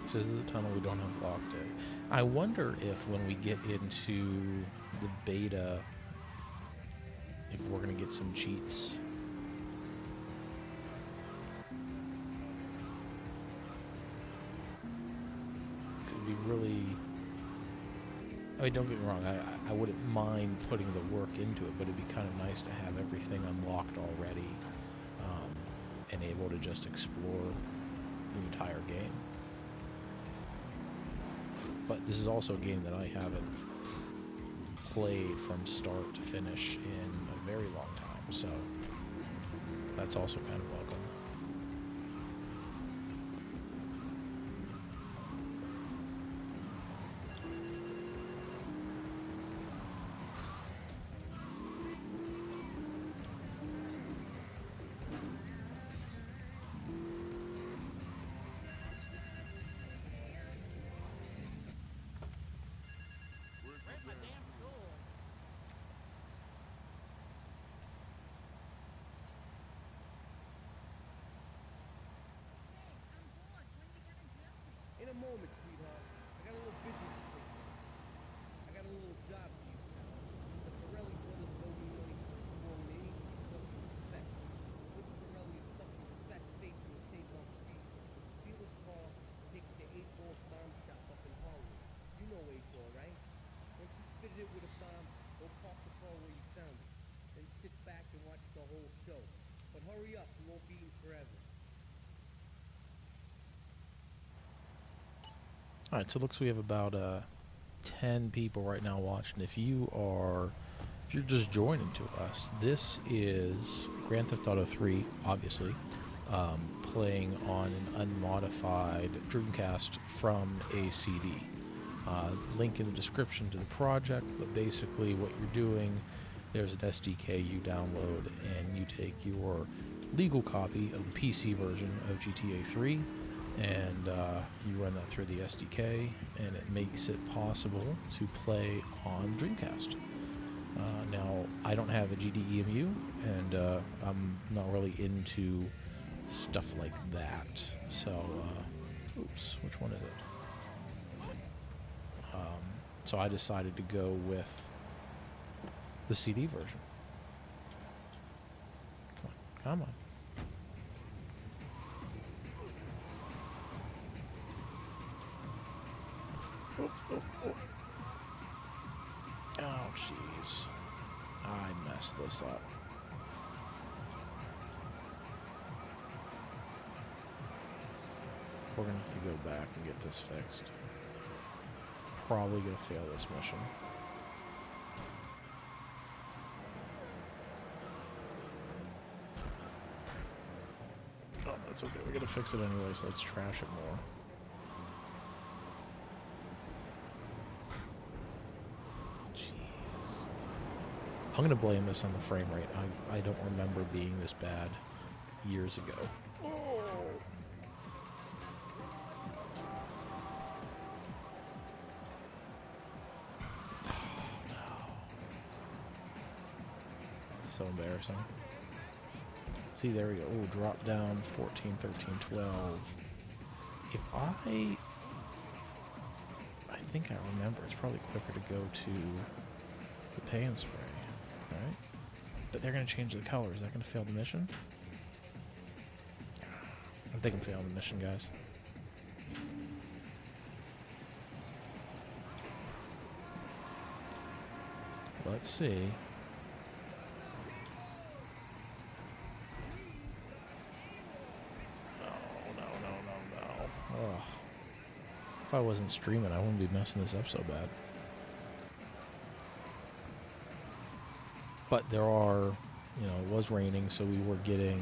This is the tunnel we don't have locked in. I wonder if when we get into the beta, if we're going to get some cheats. It'd be really... I mean, don't get me wrong, I wouldn't mind putting the work into it, but it'd be kind of nice to have everything unlocked already and able to just explore the entire game. But this is also a game that I haven't played from start to finish in a very long time, so that's also kind of welcome. In a moment, sweetheart. I got a little business to take care of. I got a little job for you. The Pirelli brothers owe me money for more than any self-respect. With Pirelli is something to set safe to a safe on speed. Steal his car, take it to 8-Ball Bomb Shop up in Hollywood. You know 8-Ball, right? Once you fitted it with a bomb, go park the car where you found it. Then sit back and watch the whole show. But hurry up, you won't be eating forever. All right, so it looks we have about 10 people right now watching. If you're just joining to us, this is Grand Theft Auto 3, obviously, playing on an unmodified Dreamcast from a CD. Link in the description to the project, but basically what you're doing, there's an SDK you download, and you take your legal copy of the PC version of GTA3, and you run that through the SDK, and it makes it possible to play on Dreamcast. Now, I don't have a GDEMU, and I'm not really into stuff like that. So, oops, which one is it? So I decided to go with the CD version. Come on. mess this up. We're gonna have to go back and get this fixed. Probably gonna fail this mission. Oh, that's okay. We're gonna fix it anyway, so let's trash it more. Jeez. I'm gonna blame this on the frame rate. I don't remember being this bad years ago. So embarrassing. See, there we go. Oh, drop down 14, 13, 12. If I think I remember, it's probably quicker to go to the pay and spray, right? But they're going to change the color. Is that going to fail the mission? I think I'm failing the mission, guys. Let's see. If I wasn't streaming, I wouldn't be messing this up so bad. But there are, you know, it was raining, so we were getting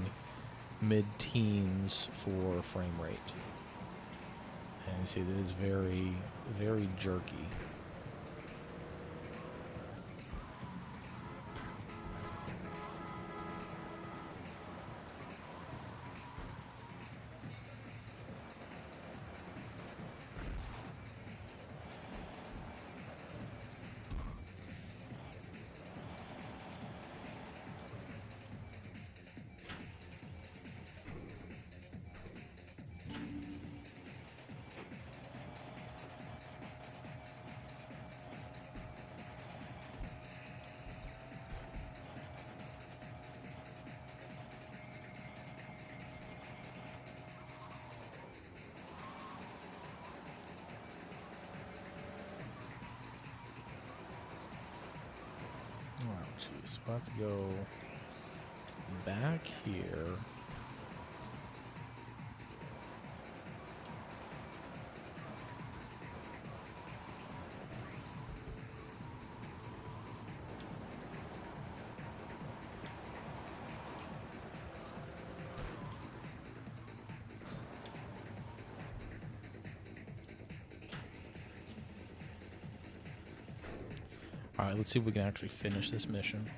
mid-teens for frame rate. And you see, it is very, very jerky. Oh, jeez. Let's go back here. Alright, let's see if we can actually finish this mission.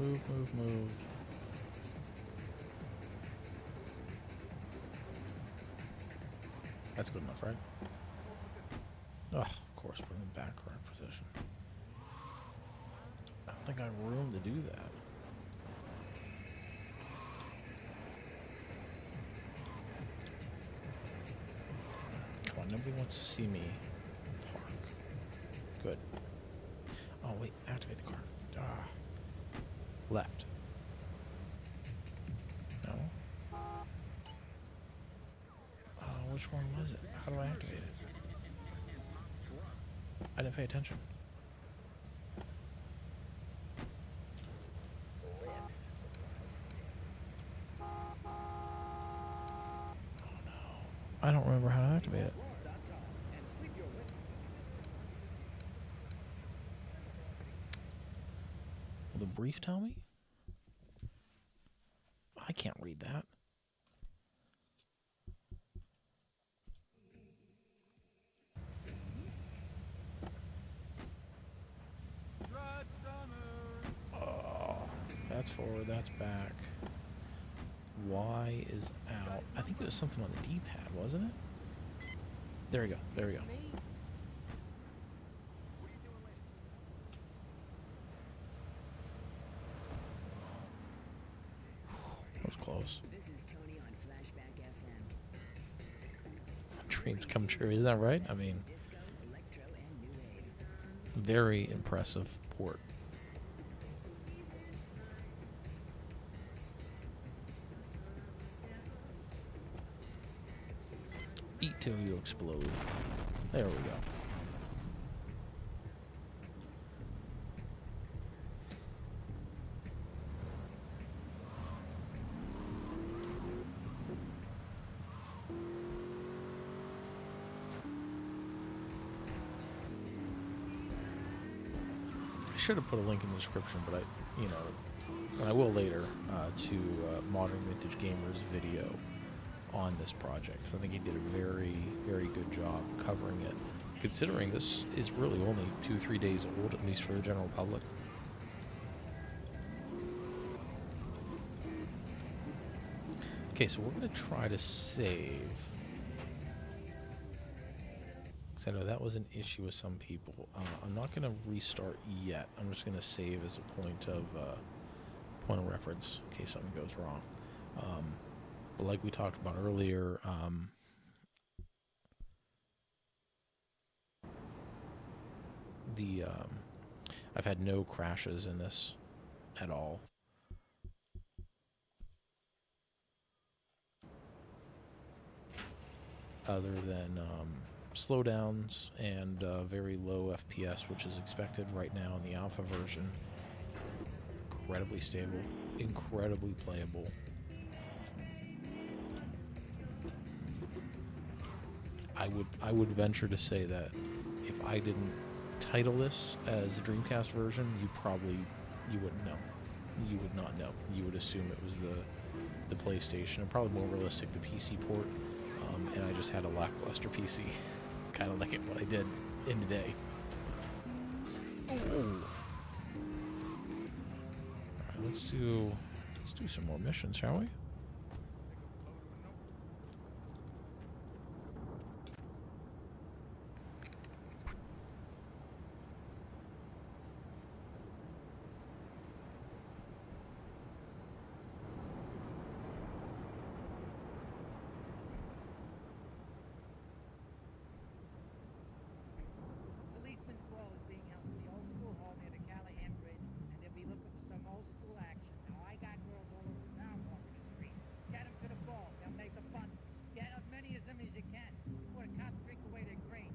Move, move, move. That's good enough, right? Oh, of course, put in the back correct position. I don't think I have room to do that. Come on, nobody wants to see me park. Good. Oh, wait, activate the car. Ah. Left. No. Which one was it? How do I activate it? I didn't pay attention. Oh no. I don't remember how to activate it. Will the brief tell me? I can't read that. Oh, that's forward, that's back. Y is out. I think it was something on the D-pad, wasn't it? There we go, there we go. almost. Dreams come true, is that right? I mean, very impressive port. Eat till you explode. There we go. I should have put a link in the description, but and I will later, to Modern Vintage Gamer's video on this project. So I think he did a very, very good job covering it, considering this is really only 2-3 days old, at least for the general public. Okay, so we're going to try to save. Because I know that was an issue with some people. I'm not going to restart yet. I'm just going to save as a point of reference in case something goes wrong. But like we talked about earlier, I've had no crashes in this at all. Other than slowdowns and very low FPS, which is expected right now in the alpha version. Incredibly stable, incredibly playable. I would venture to say that if I didn't title this as the Dreamcast version, you wouldn't know. You would not know. You would assume it was the PlayStation, and probably more realistic, the PC port. And I just had a lackluster PC, kind of like what I did in the day. Oh. All right, let's do some more missions, shall we? Policeman's ball is being held in the old school hall near the Callahan Bridge, and they'll be looking for some old school action. Now, I got girls all over town walking the street. Get them to the ball. They'll make a fun. Get as many of them as you can before the cops drink away their grain.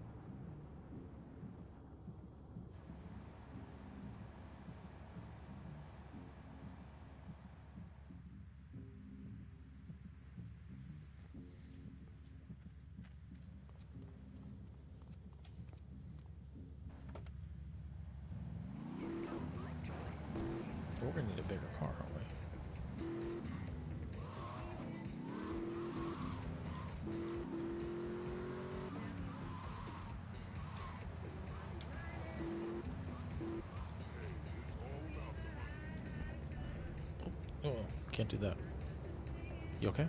We're gonna need a bigger car, aren't we? Oh, can't do that. You okay?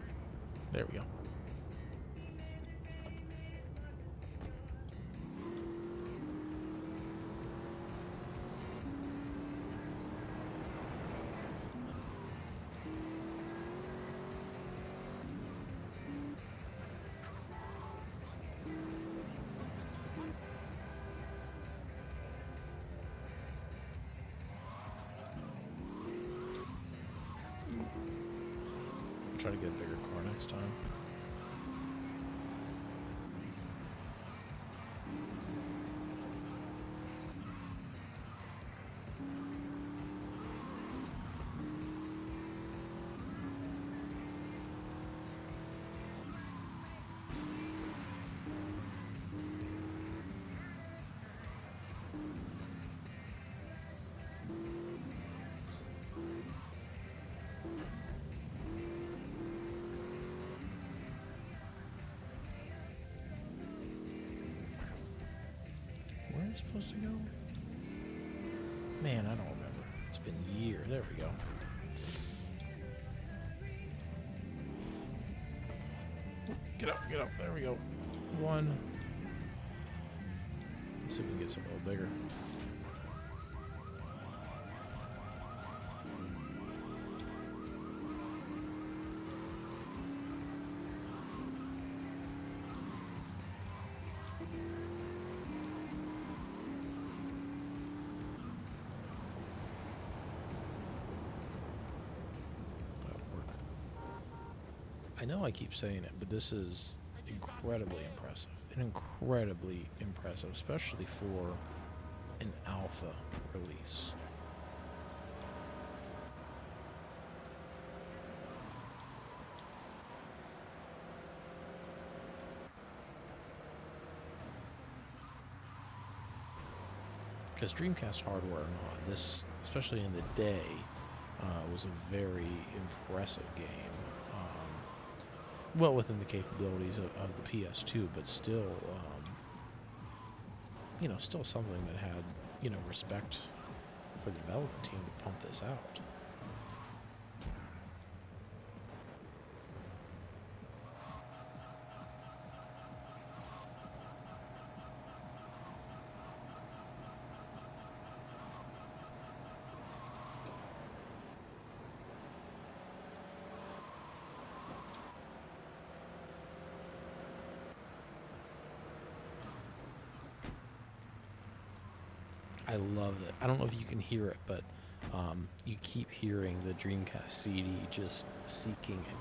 There we go. Try to get a bigger car next time. Where am I supposed to go? Man, I don't remember. It's been years. There we go. Get up, get up. There we go. One. Let's see if we can get something a little bigger. I know I keep saying it, but this is incredibly impressive. Incredibly impressive, especially for an alpha release. Because Dreamcast hardware or not, this, especially in the day, was a very impressive game. Well within the capabilities of the PS2, but still, still something that had, respect for the development team to pump this out. I love it. I don't know if you can hear it, but you keep hearing the Dreamcast CD just seeking and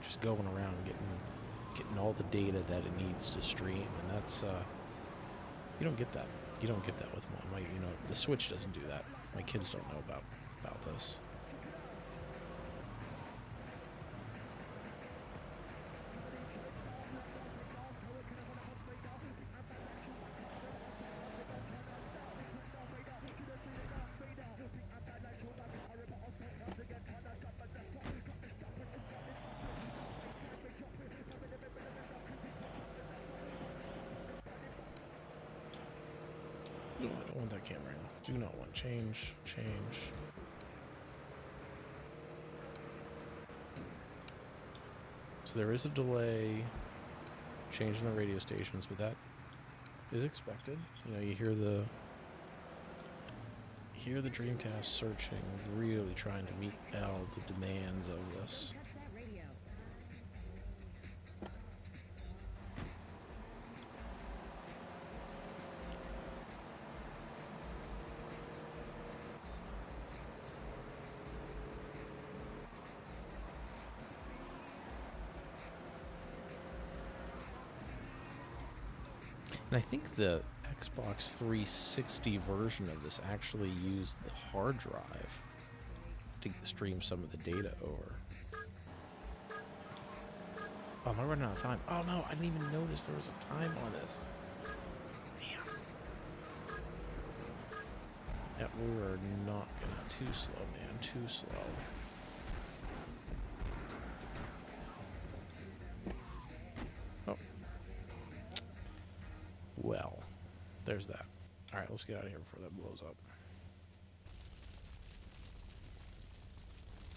just going around getting all the data that it needs to stream, and that's you don't get that. You don't get that with one. The Switch doesn't do that. My kids don't know about this. No, I don't want that camera anymore. Do not want change. So there is a delay changing the radio stations, but that is expected. You hear the Dreamcast searching, really trying to meet all the demands of this. And I think the Xbox 360 version of this actually used the hard drive to stream some of the data over. Oh, am I running out of time? Oh no, I didn't even notice there was a time on this. Damn. Yeah, we are not gonna. Too slow, man. Too slow. Well, there's that. All right, let's get out of here before that blows up.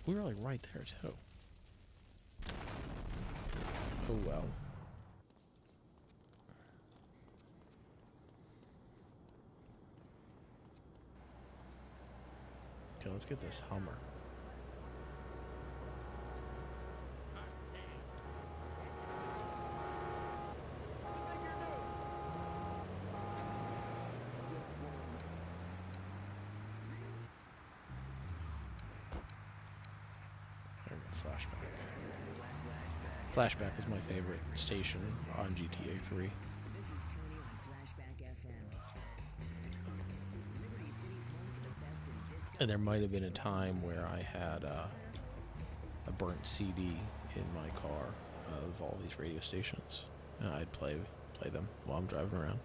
We were like right there too. Oh well. Okay, let's get this Hummer. Flashback was my favorite station on GTA3. And there might have been a time where I had a burnt CD in my car of all these radio stations, and I'd play them while I'm driving around.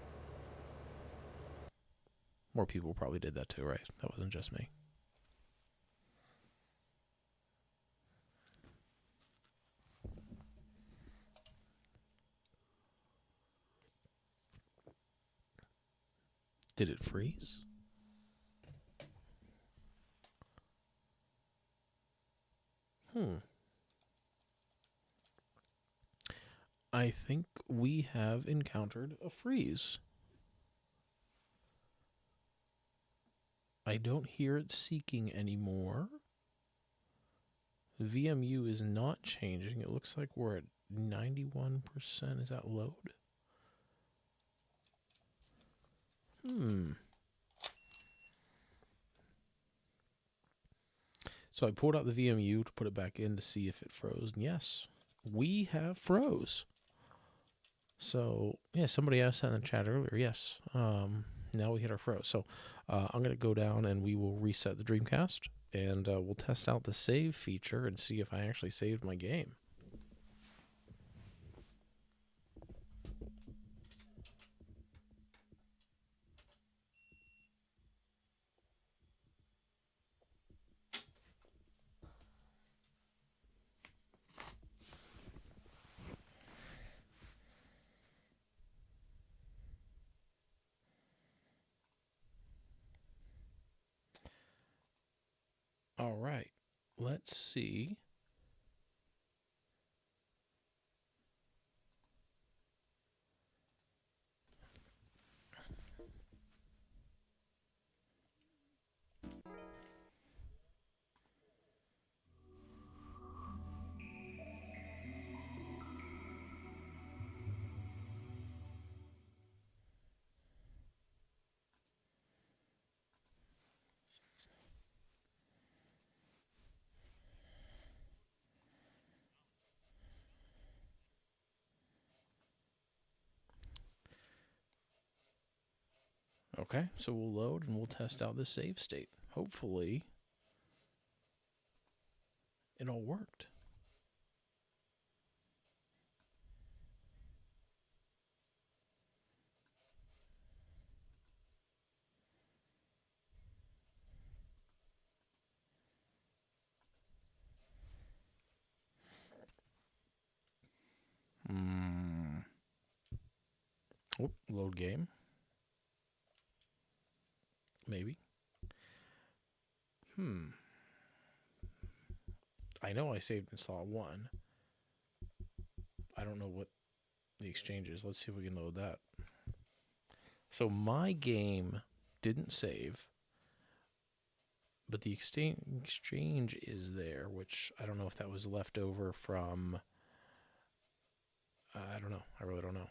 More people probably did that too, right? That wasn't just me. Did it freeze? I think we have encountered a freeze. I don't hear it seeking anymore. The VMU is not changing. It looks like we're at 91%. Is that load? So I pulled out the VMU to put it back in to see if it froze, and yes, we have froze. So, yeah, somebody asked that in the chat earlier. Yes. Now we hit our froze. So, I'm going to go down and we will reset the Dreamcast. And we'll test out the save feature and see if I actually saved my game. All right. Let's see. Okay, so we'll load and we'll test out the save state. Hopefully, it all worked. Oh, load game. Maybe. I know I saved in slot 1. I don't know what the exchange is. Let's see if we can load that. So my game didn't save, but the exchange is there, which I don't know if that was left over from... I don't know. I really don't know.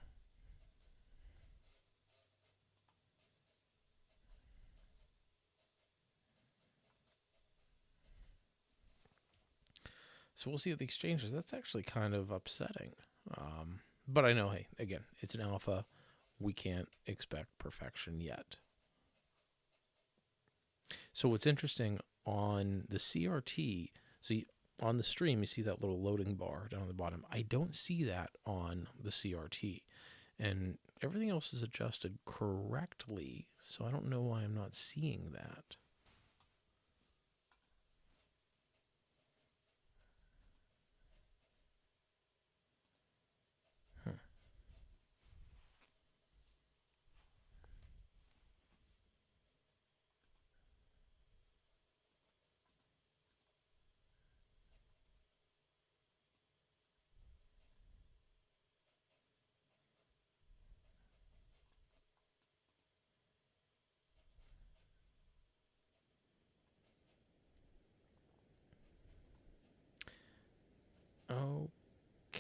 So we'll see if the exchange is. That's actually kind of upsetting. But I know, hey, again, it's an alpha. We can't expect perfection yet. So what's interesting on the CRT, on the stream, you see that little loading bar down at the bottom. I don't see that on the CRT. And everything else is adjusted correctly, so I don't know why I'm not seeing that.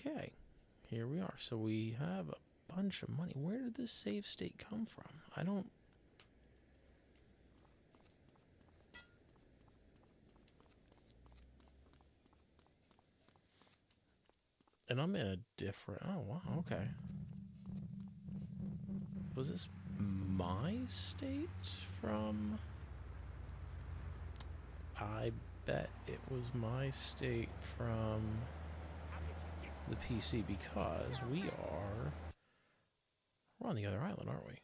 Okay, here we are. So we have a bunch of money. Where did this save state come from? I don't... And I'm in a different... Oh, wow, okay. Was this my state from... I bet it was my state from the PC, because we're on the other island, aren't we?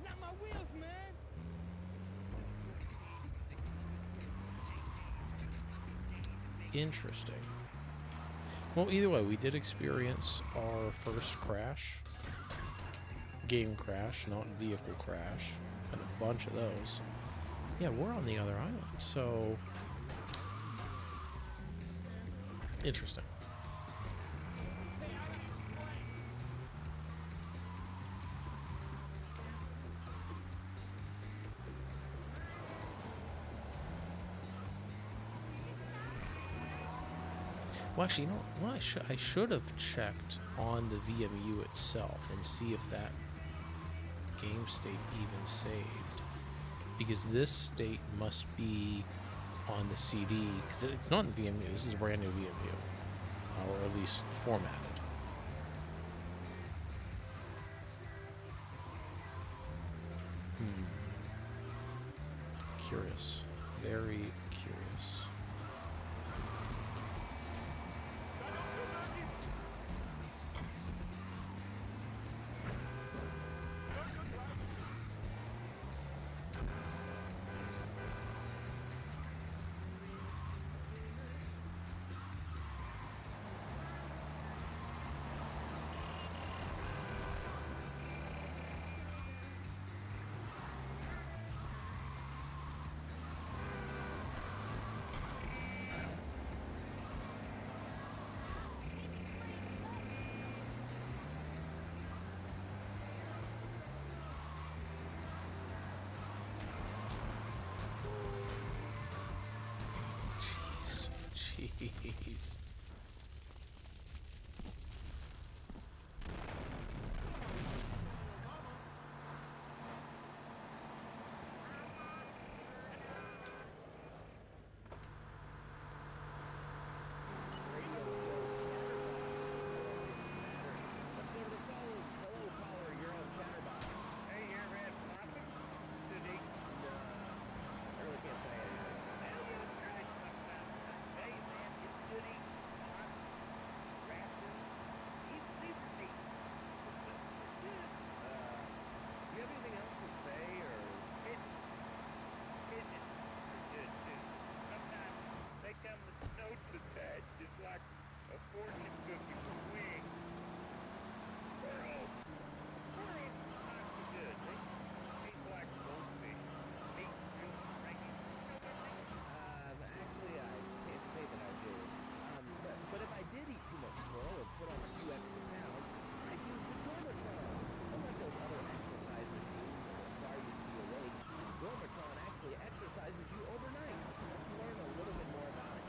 Not my wheels, man. Interesting. Well, either way, we did experience our first crash. Game crash, not vehicle crash. And a bunch of those. Yeah, we're on the other island, so... Interesting. Well, actually, you know what? I should have checked on the VMU itself and see if that game state even saved. because this state must be on the CD, because it's not in the VMU. This is a brand new VMU, or at least formatted. Curious. Very curious. Jeez. Let's go to the phone. Hello, caller. You're on Chatterbox. Hey, you ever had poppin'? Today? I really can't say it. Hell, you ever tried sometimes? Hey, man, it's goody. Hot. Rapid. Even super deep. It's good. Do you have anything else to say, or? It's good, too. Sometimes they come with notes attached, just like a fortune cookie with wings. Squirrels. Squirrels sometimes are good. They taste like goldfish. Meat, real stringy. You know what I mean? Actually, I can't say that I do. But if I did eat too much squirrel or put on a few extra pounds, I'd use the Dormatron. Unlike those other exercise machines that require you to be awake, Dormatron actually exercises you overnight. Let's learn a little bit more about it.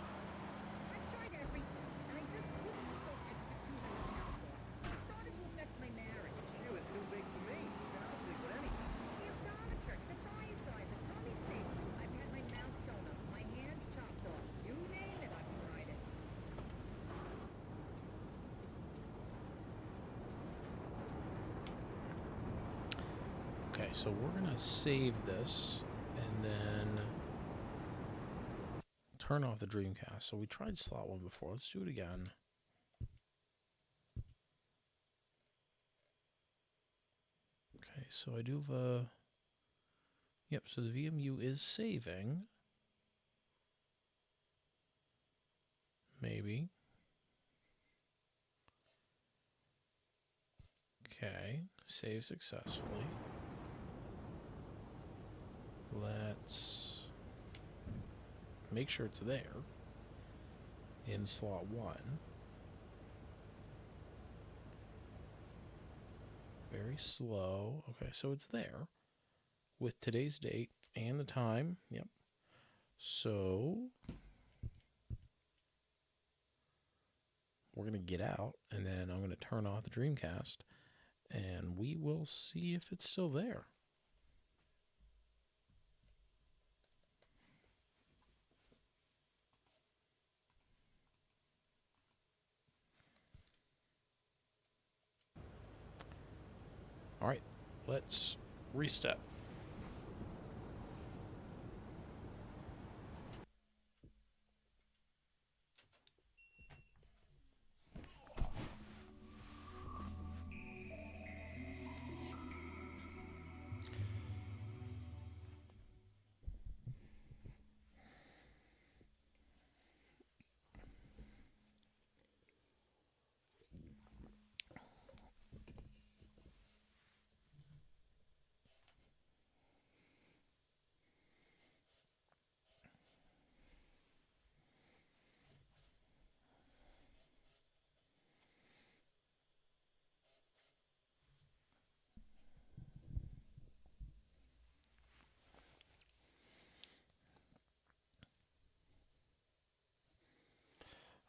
I've tried everything, and I just couldn't put those extra 200 pounds on. It started to affect my marriage. She was too big for me. I'll sleep with anything. The optometrist, the dietitizer, the tummy stick. I've had my mouth sewn up, my hands chopped off. You name it, I've tried it. Okay, so we're going to save this and then turn off the Dreamcast. So we tried slot 1 before. Let's do it again. Okay, so I do have a... Yep, so the VMU is saving. Maybe. Okay, save successfully. Let's make sure it's there in slot 1. Very slow. Okay, so it's there with today's date and the time. Yep. So we're going to get out, and then I'm going to turn off the Dreamcast, and we will see if it's still there. All right, let's reset.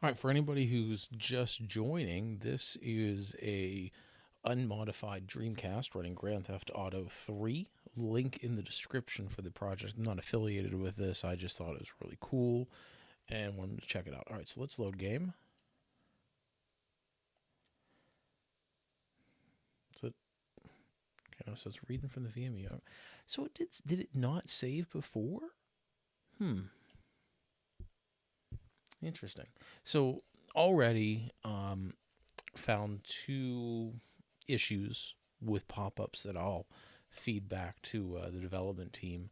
All right, for anybody who's just joining, this is a unmodified Dreamcast running Grand Theft Auto 3. Link in the description for the project. I'm not affiliated with this. I just thought it was really cool and wanted to check it out. All right, so let's load game. So so it's reading from the VMU. So it did it not save before? Interesting. So already found 2 issues with pop-ups that I'll feed back to the development team.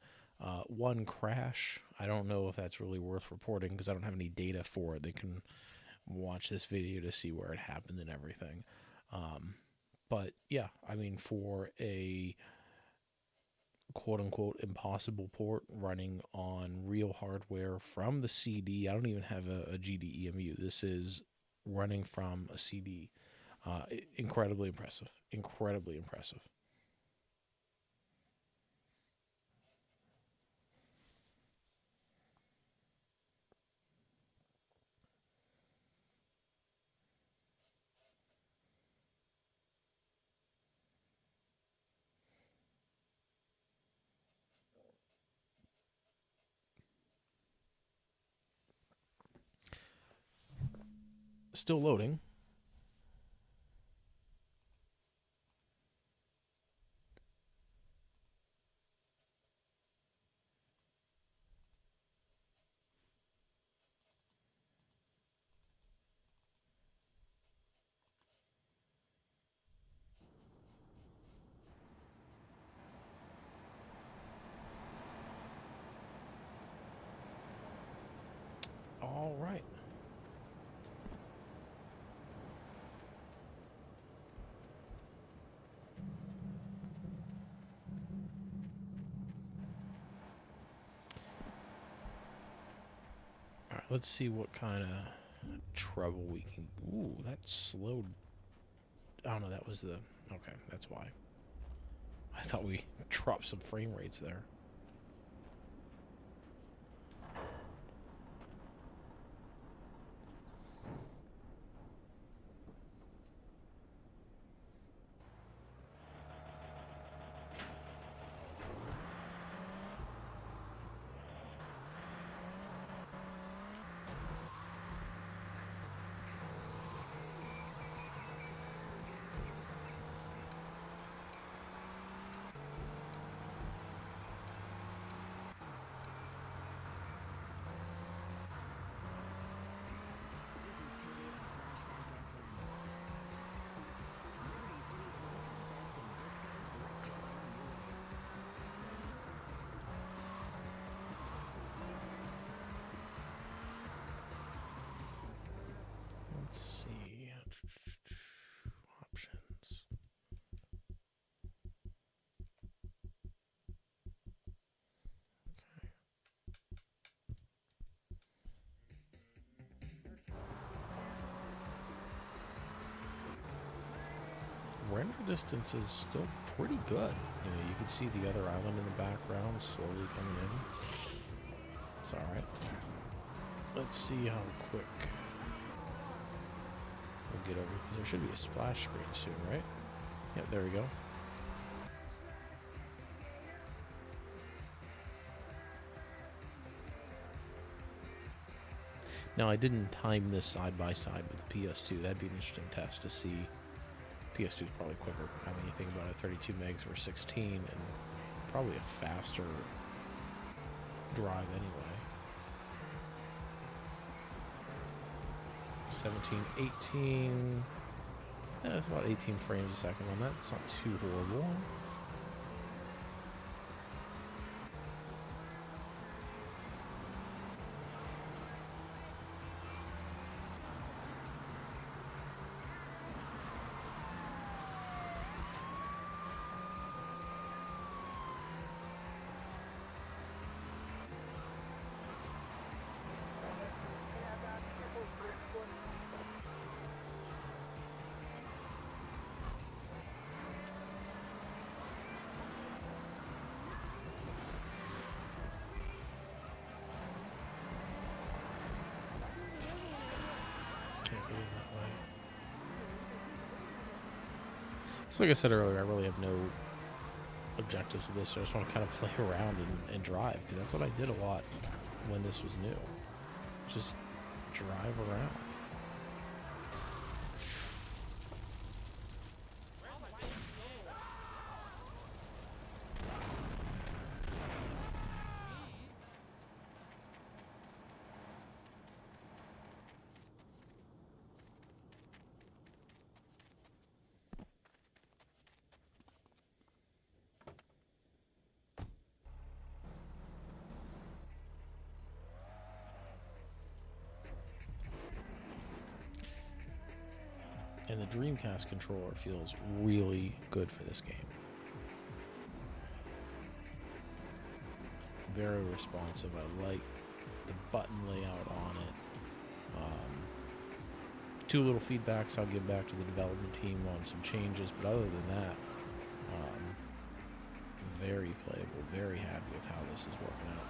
One crash. I don't know if that's really worth reporting because I don't have any data for it. They can watch this video to see where it happened and everything. But yeah, I mean, for a quote-unquote impossible port running on real hardware from the CD, I don't even have a GDEMU. This is running from a CD. Incredibly impressive. Incredibly impressive. Still loading. All right. All right, let's see what kind of trouble we can... Ooh, that slowed... Oh, no, that was the... Okay, that's why. I thought we dropped some frame rates there. Let's see. Options. Render distance is still pretty good. You know, you can see the other island in the background slowly coming in. It's all right. Let's see how quick we'll get over, because there should be a splash screen soon, right? Yep, there we go. Now, I didn't time this side by side with the PS2. That'd be an interesting test to see. PS2 is probably quicker. I mean, you think about it, 32 megs versus 16, and probably a faster drive anyway. 17, 18. Yeah, it's about 18 frames a second on that. It's not too horrible. So like I said earlier, I really have no objectives with this. So I just want to kind of play around and drive, because that's what I did a lot when this was new. Just drive around. And the Dreamcast controller feels really good for this game. Very responsive. I like the button layout on it. Two little feedbacks I'll give back to the development team on some changes, but other than that, very playable, very happy with how this is working out.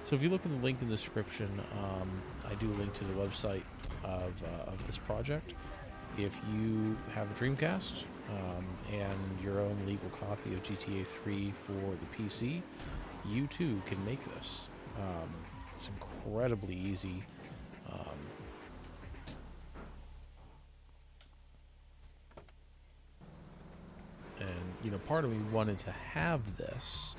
So if you look in the link in the description, I do link to the website of this project. If you have a Dreamcast and your own legal copy of GTA3 for the PC, you too can make this. It's incredibly easy. And, you know, part of me wanted to have this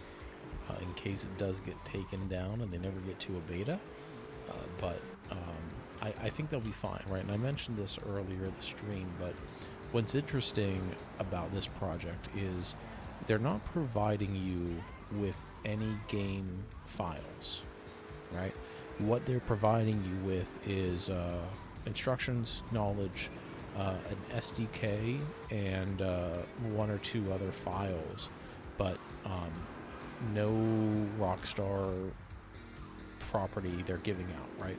in case it does get taken down and they never get to a beta. But I think they'll be fine, right? And I mentioned this earlier in the stream, but what's interesting about this project is they're not providing you with any game files, right? What they're providing you with is instructions, knowledge, an SDK, and one or two other files, but no Rockstar property they're giving out, right?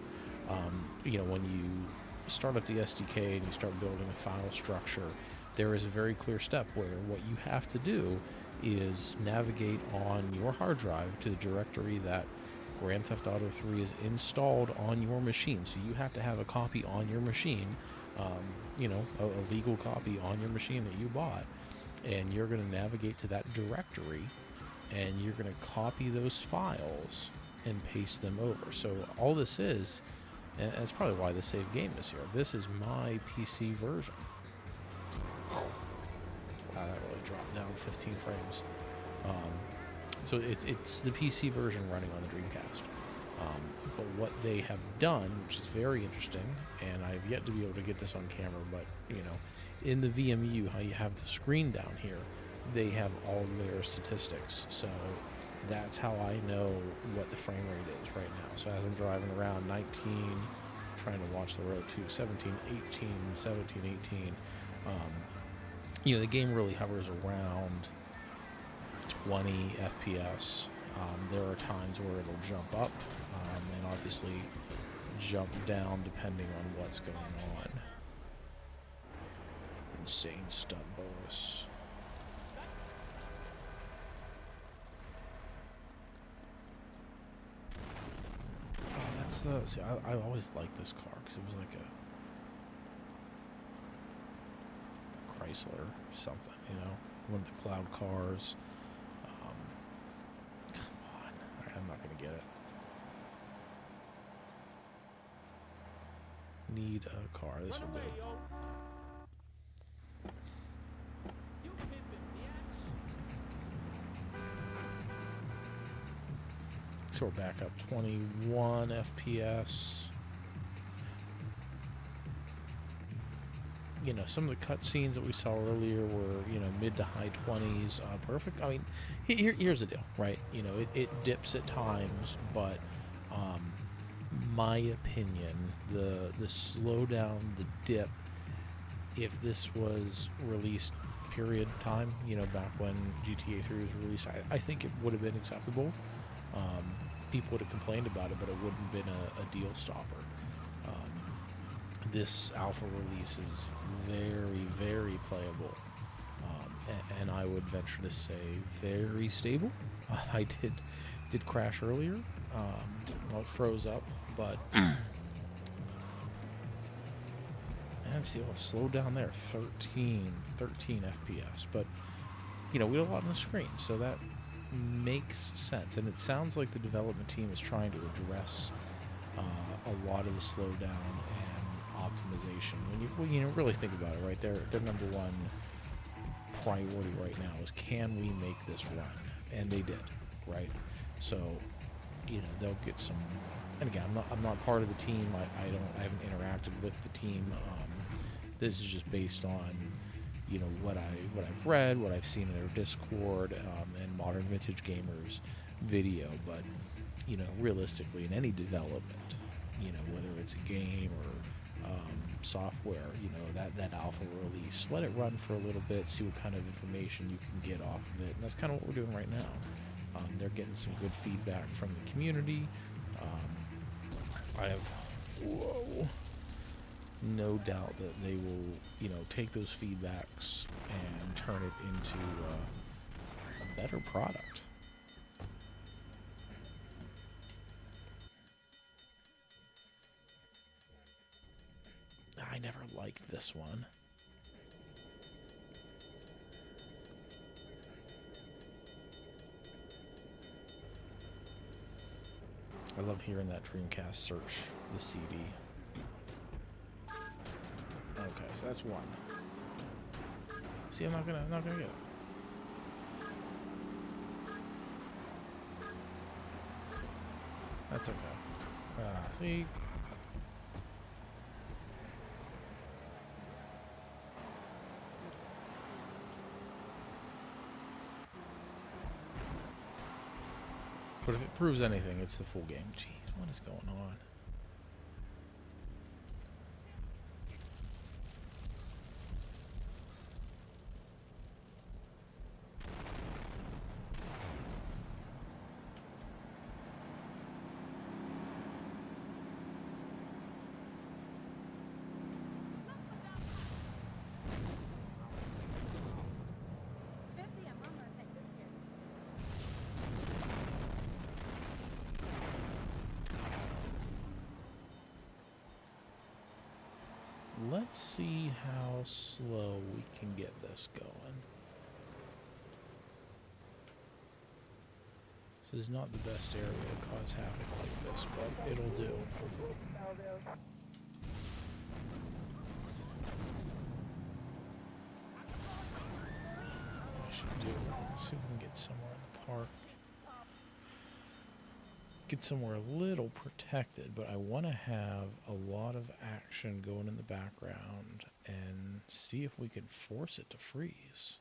You know, when you start up the SDK and you start building a file structure, there is a very clear step where what you have to do is navigate on your hard drive to the directory that Grand Theft Auto 3 is installed on your machine. So you have to have a copy on your machine, you know, a legal copy on your machine that you bought, and you're going to navigate to that directory and you're going to copy those files and paste them over. So all this is, and that's probably why the save game is here, this is my PC version. Wow, that really dropped down 15 frames. So it's the PC version running on the Dreamcast. But what they have done, which is very interesting, and I've yet to be able to get this on camera, but, you know, in the VMU, how you have the screen down here, they have all their statistics. So that's how I know what the frame rate is right now. So as I'm driving around, 19, trying to watch the road too, 17, 18, 17, 18, you know, the game really hovers around 20 FPS. There are times where it'll jump up and obviously jump down depending on what's going on. Insane stunt bonus. See, I always liked this car because it was like a Chrysler something, you know, one of the cloud cars. Come on, I'm not gonna get it. Need a car. This will do. So we're back up 21 FPS. You know, some of the cutscenes that we saw earlier were, you know, mid to high 20s. Perfect. I mean, here's the deal, right? You know, it dips at times, but my opinion, the slowdown, the dip, if this was released period time, you know, back when GTA 3 was released, I think it would have been acceptable. People would have complained about it, but it wouldn't have been a deal stopper. This alpha release is very, very playable. and I would venture to say very stable. I did crash earlier. Well, it froze up, but and see, oh, slow down there, 13 FPS. But we had a lot on the screen, so that makes sense. And it sounds like the development team is trying to address a lot of the slowdown and optimization. When you really think about it, right? Their number one priority right now is, can we make this run? And they did, right? So they'll get some. And again, I'm not part of the team. I haven't interacted with the team. This is just based on what I've read, what I've seen in their Discord, and Modern Vintage Gamers video. But realistically, in any development, whether it's a game or software, that alpha release, let it run for a little bit, see what kind of information you can get off of it, and that's kind of what we're doing right now. They're getting some good feedback from the community. I have no doubt that they will, take those feedbacks and turn it into a better product. I never liked this one. I love hearing that Dreamcast search the CD. Okay, so that's one. See, I'm not gonna get it. That's okay. See. But if it proves anything, it's the full game. Jeez, what is going on? Let's see how slow we can get this going. This is not the best area to cause havoc like this, but it'll do. What I should do, see if we can get somewhere in the park. Get somewhere a little protected, but I want to have a lot of action going in the background and see if we can force it to freeze.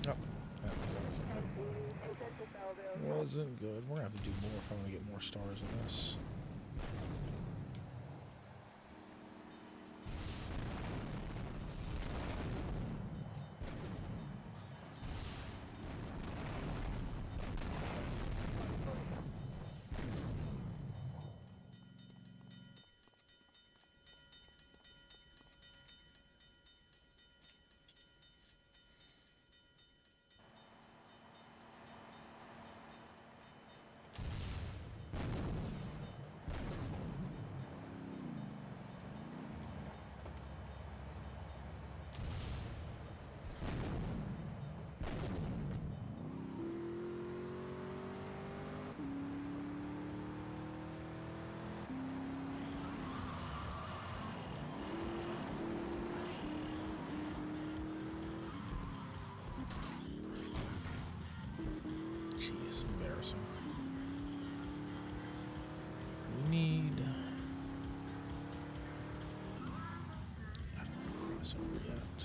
Oh, that wasn't good. Wasn't good. We're going to have to do more if I want to get more stars in this. Jeez, embarrassing. We need... I don't want to cross over yet.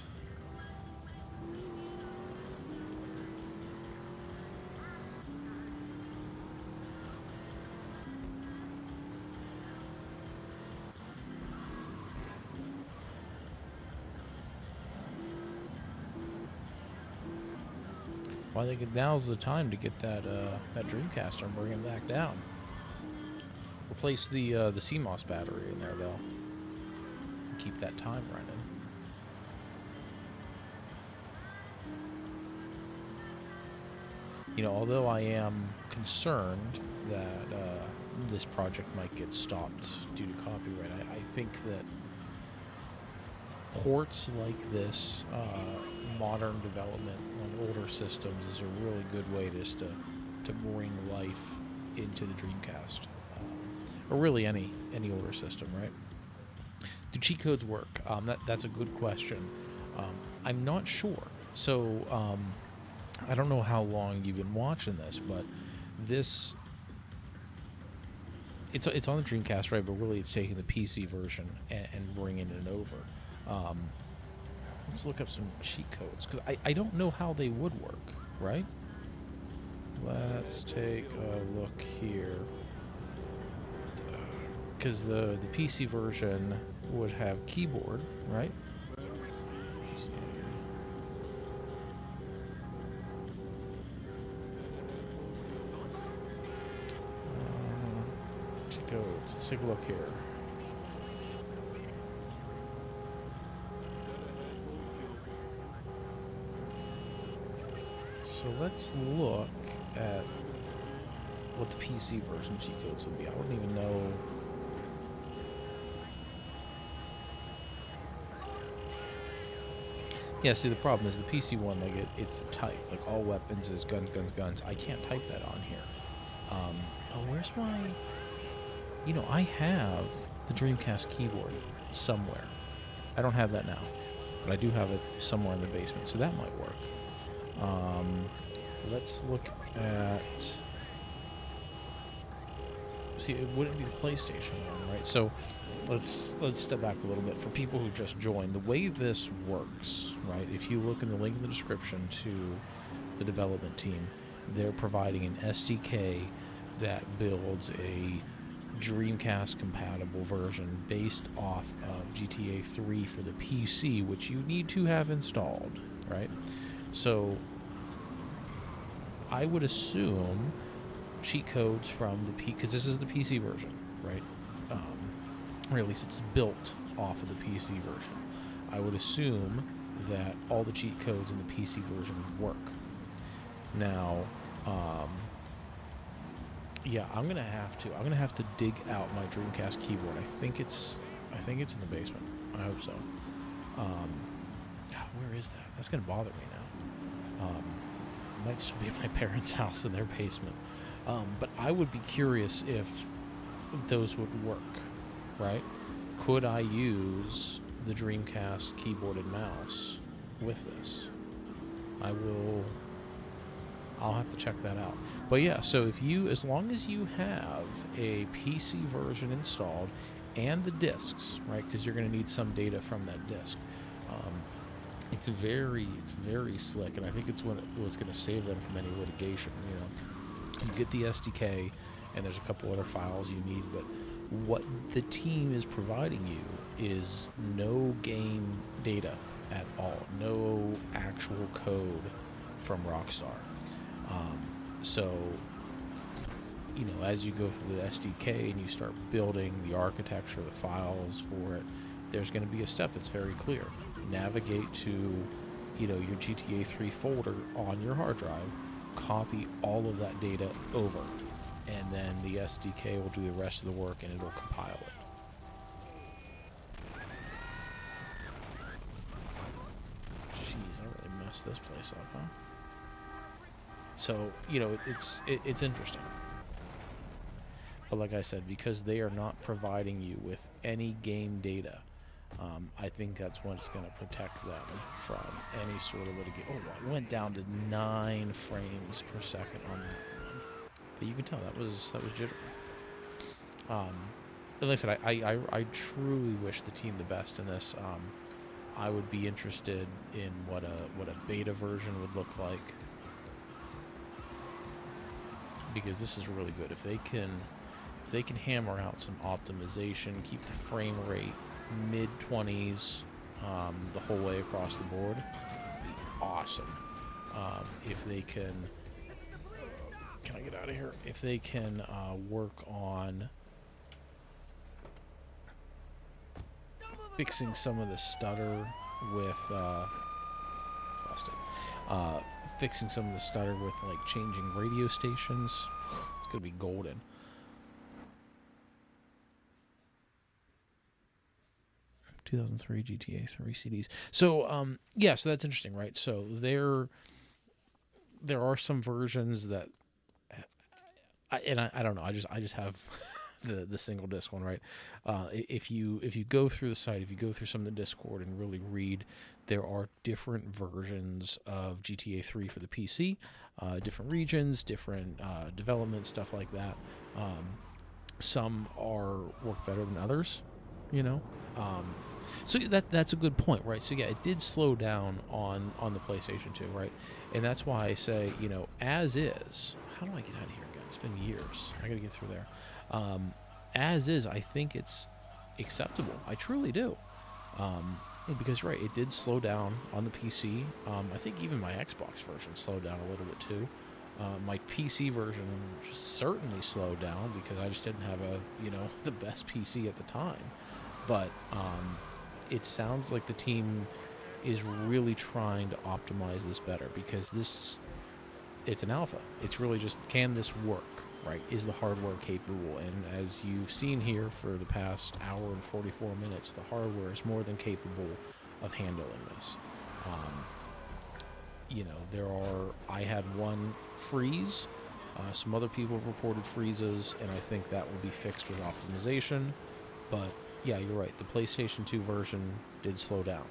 Well, I think now's the time to get that Dreamcast and bring it back down. Replace the CMOS battery in there though. Keep that time running. You know, although I am concerned that this project might get stopped due to copyright, I think that ports like this, modern development on older systems, is a really good way just to bring life into the Dreamcast, or really any older system, right? Do cheat codes work? That's a good question. I'm not sure. So I don't know how long you've been watching this, but it's on the Dreamcast, right? But really, it's taking the PC version and bringing it over. Let's look up some cheat codes, because I don't know how they would work, right? Let's take a look here. Because the PC version would have keyboard, right? Cheat codes. Let's take a look here. So let's look at what the PC version cheat codes would be. I wouldn't even know. Yeah, see, the problem is the PC one, like, it's a type. Like, all weapons is guns, guns, guns. I can't type that on here. Oh, where's my... You know, I have the Dreamcast keyboard somewhere. I don't have that now, but I do have it somewhere in the basement, so that might work. Let's look at... See, it wouldn't be the PlayStation one, right? So let's step back a little bit. For people who just joined, the way this works, right? If you look in the link in the description to the development team, they're providing an SDK that builds a Dreamcast compatible version based off of GTA3 for the PC, which you need to have installed, right? So I would assume cheat codes from the because this is the PC version, right? Or at least it's built off of the PC version. I would assume that all the cheat codes in the PC version work. Now, yeah, I'm gonna have to dig out my Dreamcast keyboard. I think it's in the basement. I hope so. God, where is that? That's gonna bother me now. It might still be at my parents' house in their basement. But I would be curious if those would work, right? Could I use the Dreamcast keyboard and mouse with this? I'll have to check that out. But yeah, so as long as you have a PC version installed and the discs, right? Because you're going to need some data from that disc. It's very slick, and I think it's what's going to save them from any litigation. You know, you get the SDK, and there's a couple other files you need, but what the team is providing you is no game data at all, no actual code from Rockstar. So, you know, as you go through the SDK and you start building the architecture, the files for it, there's going to be a step that's very clear. Navigate to, you know, your GTA3 folder on your hard drive, copy all of that data over, and then the SDK will do the rest of the work and it'll compile it. Jeez, I really messed this place up, huh? So, you know, it's interesting. But like I said, because they are not providing you with any game data, I think that's what's going to protect them from any sort of litigation. Oh, I went down to 9 frames per second on that one. But you can tell that was jittery. And like I said, I truly wish the team the best in this. I would be interested in what a beta version would look like, because this is really good. If they can hammer out some optimization, keep the frame rate mid-20s the whole way across the board, it'd be awesome. if they can I get out of here? If they can work on fixing some of the stutter with busted. Fixing some of the stutter with like changing radio stations, it's gonna be golden. (2003) GTA 3 CDs. So yeah, so that's interesting, right? So there are some versions that I don't know. I just have the single disc one, right? If you go through the site, if you go through some of the Discord and really read, there are different versions of GTA 3 for the PC, different regions, different development, stuff like that. Some work better than others, you know. So that's a good point, right? So yeah, it did slow down on the PlayStation 2, right? And that's why I say, you know, as is. How do I get out of here again? It's been years. I got to get through there. As is, I think it's acceptable. I truly do. Because, right, it did slow down on the PC. I think even my Xbox version slowed down a little bit too. My PC version certainly slowed down because I just didn't have the best PC at the time. But it sounds like the team is really trying to optimize this better because it's an alpha. It's really just, can this work? Right? Is the hardware capable? And as you've seen here for the past hour and 44 minutes, the hardware is more than capable of handling this. I had one freeze. Some other people have reported freezes, and I think that will be fixed with optimization. But yeah, you're right. The PlayStation 2 version did slow down.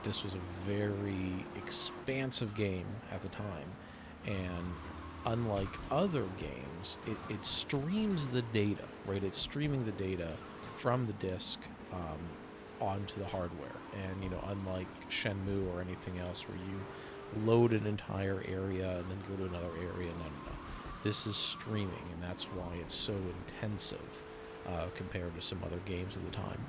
This was a very expansive game at the time, and unlike other games, it streams the data, right? It's streaming the data from the disc onto the hardware. And, unlike Shenmue or anything else where you load an entire area and then go to another area, no. This is streaming, and that's why it's so intensive compared to some other games of the time.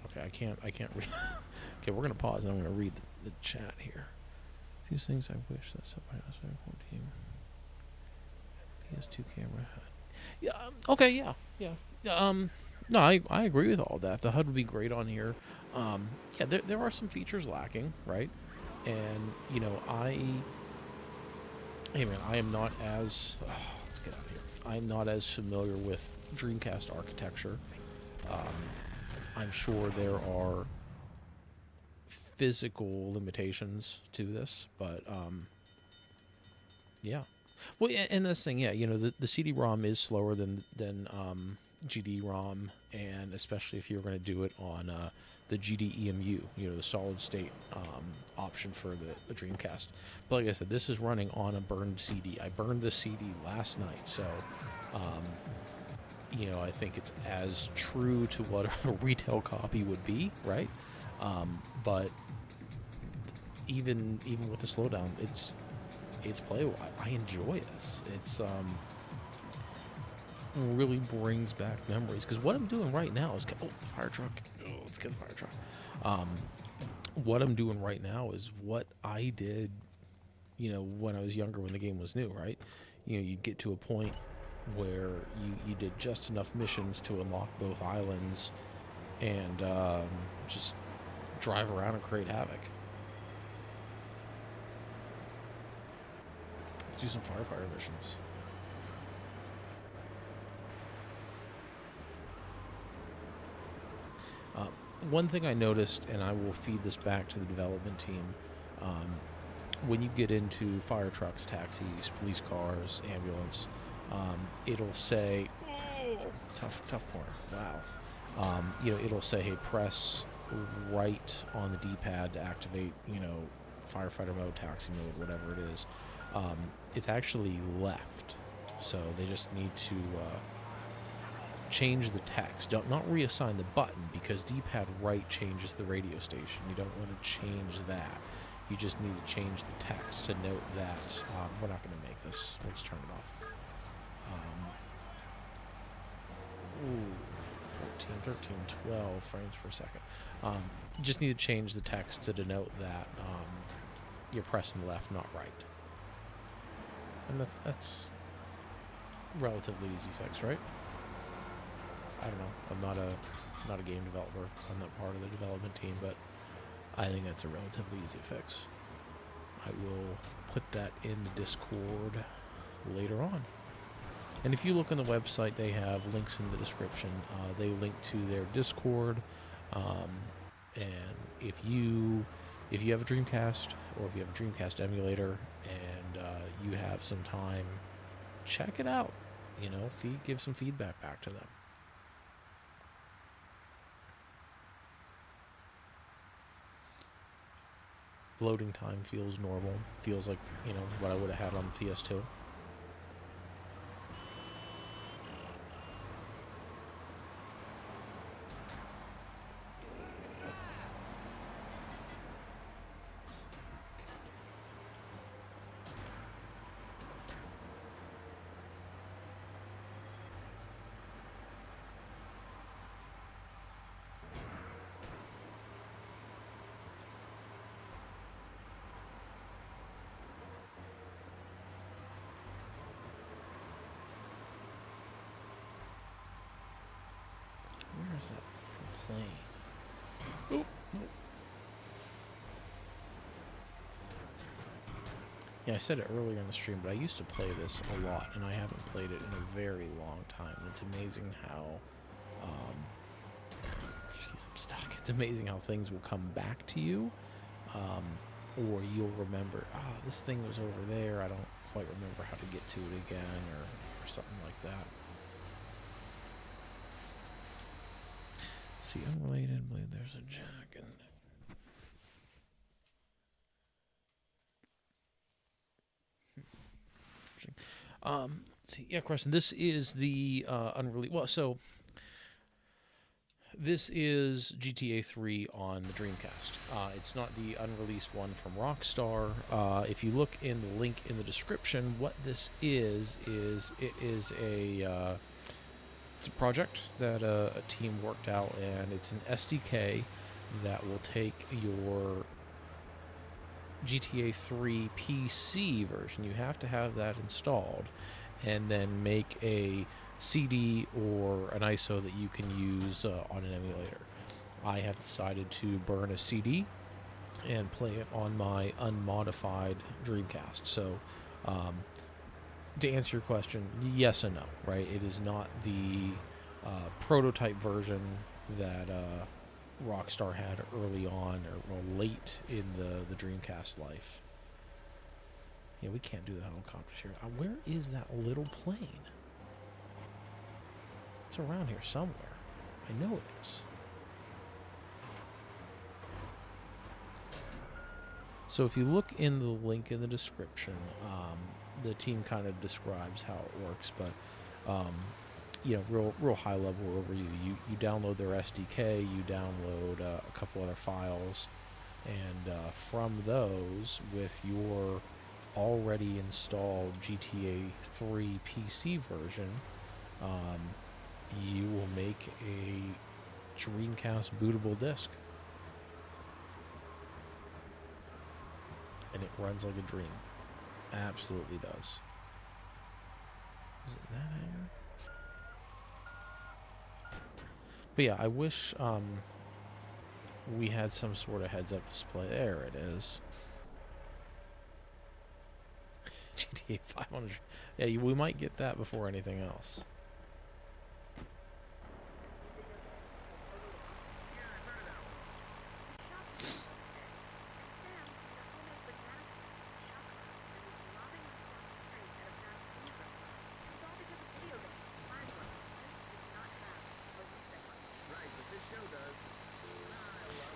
Okay, I can't read. Okay, we're going to pause, and I'm going to read the chat here. These things I wish that somebody else would team PS2 camera had. Yeah. Okay. Yeah. No, I agree with all that. The HUD would be great on here. Yeah, there are some features lacking, right? And I am not as let's get out of here. I'm not as familiar with Dreamcast architecture. I'm sure there are physical limitations to this, but yeah. Well, and this thing, yeah, the CD-ROM is slower than GD-ROM, and especially if you're going to do it on the GDEMU, the solid state option for the Dreamcast. But like I said, this is running on a burned CD. I burned the CD last night, so I think it's as true to what a retail copy would be, right? But even with the slowdown, it's playable. I enjoy this. It's really brings back memories, because what I'm doing right now is the fire truck. Let's get the fire truck. What I'm doing right now is what I did, when I was younger, when the game was new, right? You'd get to a point where you did just enough missions to unlock both islands and just drive around and create havoc. Let's do some firefighter missions. One thing I noticed, and I will feed this back to the development team, when you get into fire trucks, taxis, police cars, ambulance, it'll say, tough corner, wow. It'll say, hey, press right on the D-pad to activate, firefighter mode, taxi mode, whatever it is. It's actually left, so they just need to change the text. Not reassign the button, because D-pad right changes the radio station. You don't want to change that. You just need to change the text to note that we're not going to make this. We'll just turn it off. 14 12 frames per second. You just need to change the text to denote that you're pressing left, not right. And that's relatively easy fix, right? I don't know. I'm not a game developer. I'm not part of the development team, but I think that's a relatively easy fix. I will put that in the Discord later on. And if you look on the website, they have links in the description. They link to their Discord. And if you have a Dreamcast, or if you have a Dreamcast emulator, and you have some time, check it out. Give some feedback back to them. Loading time feels normal. Feels like, what I would have had on the PS2. Where's that plane? Oh. Yeah, I said it earlier in the stream, but I used to play this a lot, and I haven't played it in a very long time. And it's amazing how, jeez, I'm stuck. It's amazing how things will come back to you, or you'll remember, this thing was over there. I don't quite remember how to get to it again, or something like that. See, unrelated, believe there's a jack in it. Question. This is the unreleased. Well, so this is GTA3 on the Dreamcast. It's not the unreleased one from Rockstar. If you look in the link in the description, what this is it is a it's a project that a team worked out, and it's an SDK that will take your GTA3 PC version. You have to have that installed, and then make a CD or an ISO that you can use on an emulator. I have decided to burn a CD and play it on my unmodified Dreamcast. So, to answer your question, yes and no, right? It is not the prototype version that Rockstar had early on, or late in the Dreamcast life. Yeah, we can't do the helicopters here. Where is that little plane? It's around here somewhere. I know it is. So if you look in the link in the description, the team kind of describes how it works, but real high level overview. You download their SDK, you download a couple other files, and from those, with your already installed GTA 3 PC version, you will make a Dreamcast bootable disc. And it runs like a dream. Absolutely does. Is it that hangar? But yeah, I wish we had some sort of heads-up display. There it is. GTA 500. Yeah, we might get that before anything else.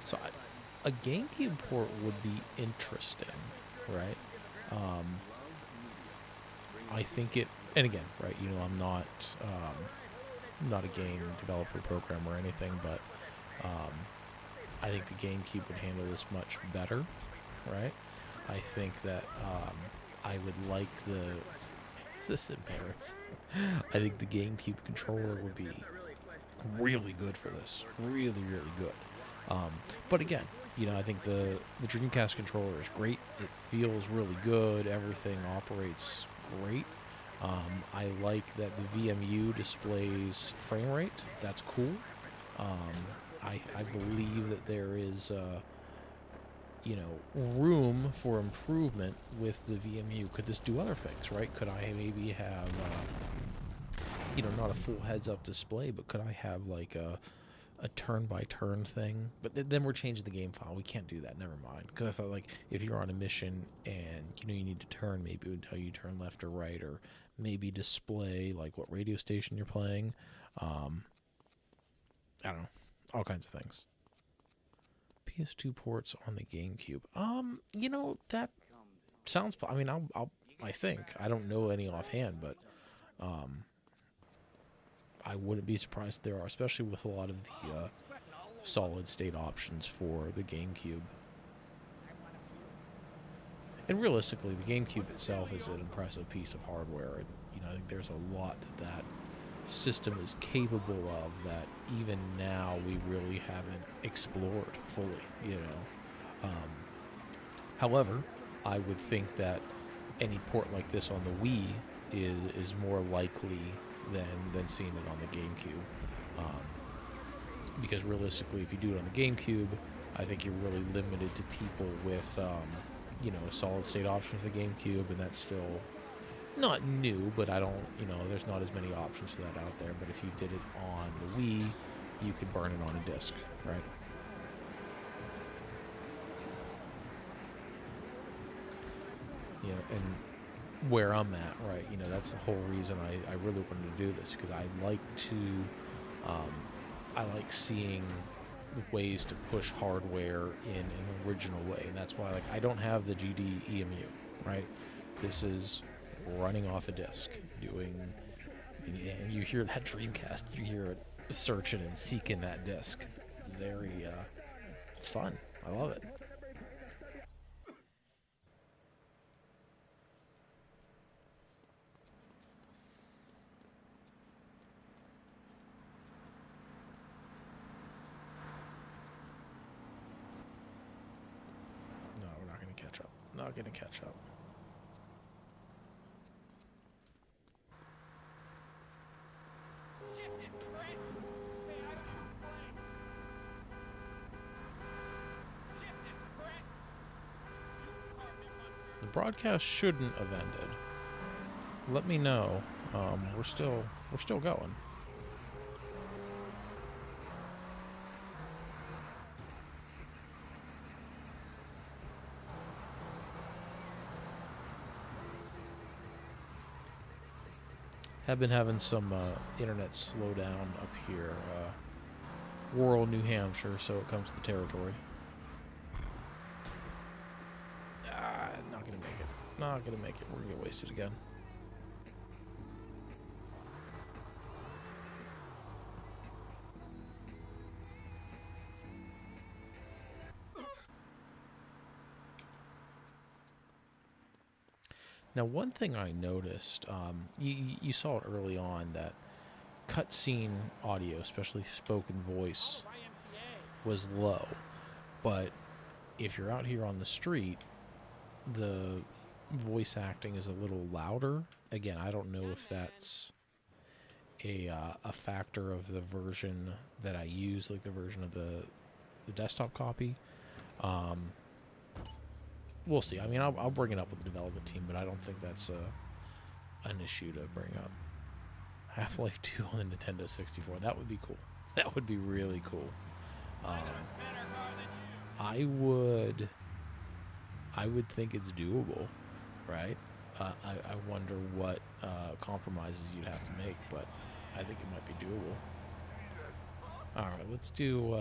So a GameCube port would be interesting, right? I think it, and again, right, I'm not a game developer, programmer, or anything, but I think the GameCube would handle this much better, right? I think that I would like this is embarrassing. I think the GameCube controller would be really good for this. Really, really good. But again, I think the Dreamcast controller is great. It feels really good. Everything operates great. I like that the VMU displays frame rate. That's cool. I believe that there is, room for improvement with the VMU. Could this do other things, right? Could I maybe have, not a full heads-up display, but could I have like a turn-by-turn thing? But then we're changing the game file. We can't do that. Never mind. Because I thought, like, if you're on a mission and you need to turn, maybe it would tell you turn left or right, or maybe display like what radio station you're playing. I don't know, all kinds of things. PS2 ports on the GameCube. That sounds. I mean, I think I don't know any offhand, but I wouldn't be surprised if there are, especially with a lot of the solid state options for the GameCube. And realistically, the GameCube itself is an impressive piece of hardware, and I think there's a lot that system is capable of that even now we really haven't explored fully. However, I would think that any port like this on the Wii is more likely than seeing it on the GameCube, because realistically, if you do it on the GameCube, I think you're really limited to people with a solid state option for the GameCube, and that's still not new, but I don't, there's not as many options for that out there. But if you did it on the Wii, you could burn it on a disc, right? And where I'm at, right, that's the whole reason I really wanted to do this, because I like to, I like seeing ways to push hardware in an original way, and that's why, like, I don't have the GDEMU, right? This is running off a disc, and you hear that Dreamcast, you hear it searching and seeking that disc. It's very, it's fun. I love it. No, we're not going to catch up. Not going to catch up. The broadcast shouldn't have ended. Let me know. We're still going. Have been having some internet slowdown up here. Rural New Hampshire, so it comes to the territory. Not gonna make it. Not gonna make it. We're gonna get wasted again. Now, one thing I noticed, you saw it early on, that cutscene audio, especially spoken voice, was low. But if you're out here on the street, the voice acting is a little louder. Again, I don't know if that's a factor of the version that I use, like the version of the desktop copy. We'll see. I mean, I'll bring it up with the development team, but I don't think that's an issue to bring up. Half-Life 2 on the Nintendo 64. That would be cool. That would be really cool. I would think it's doable, right? I wonder what compromises you'd have to make, but I think it might be doable. All right, let's do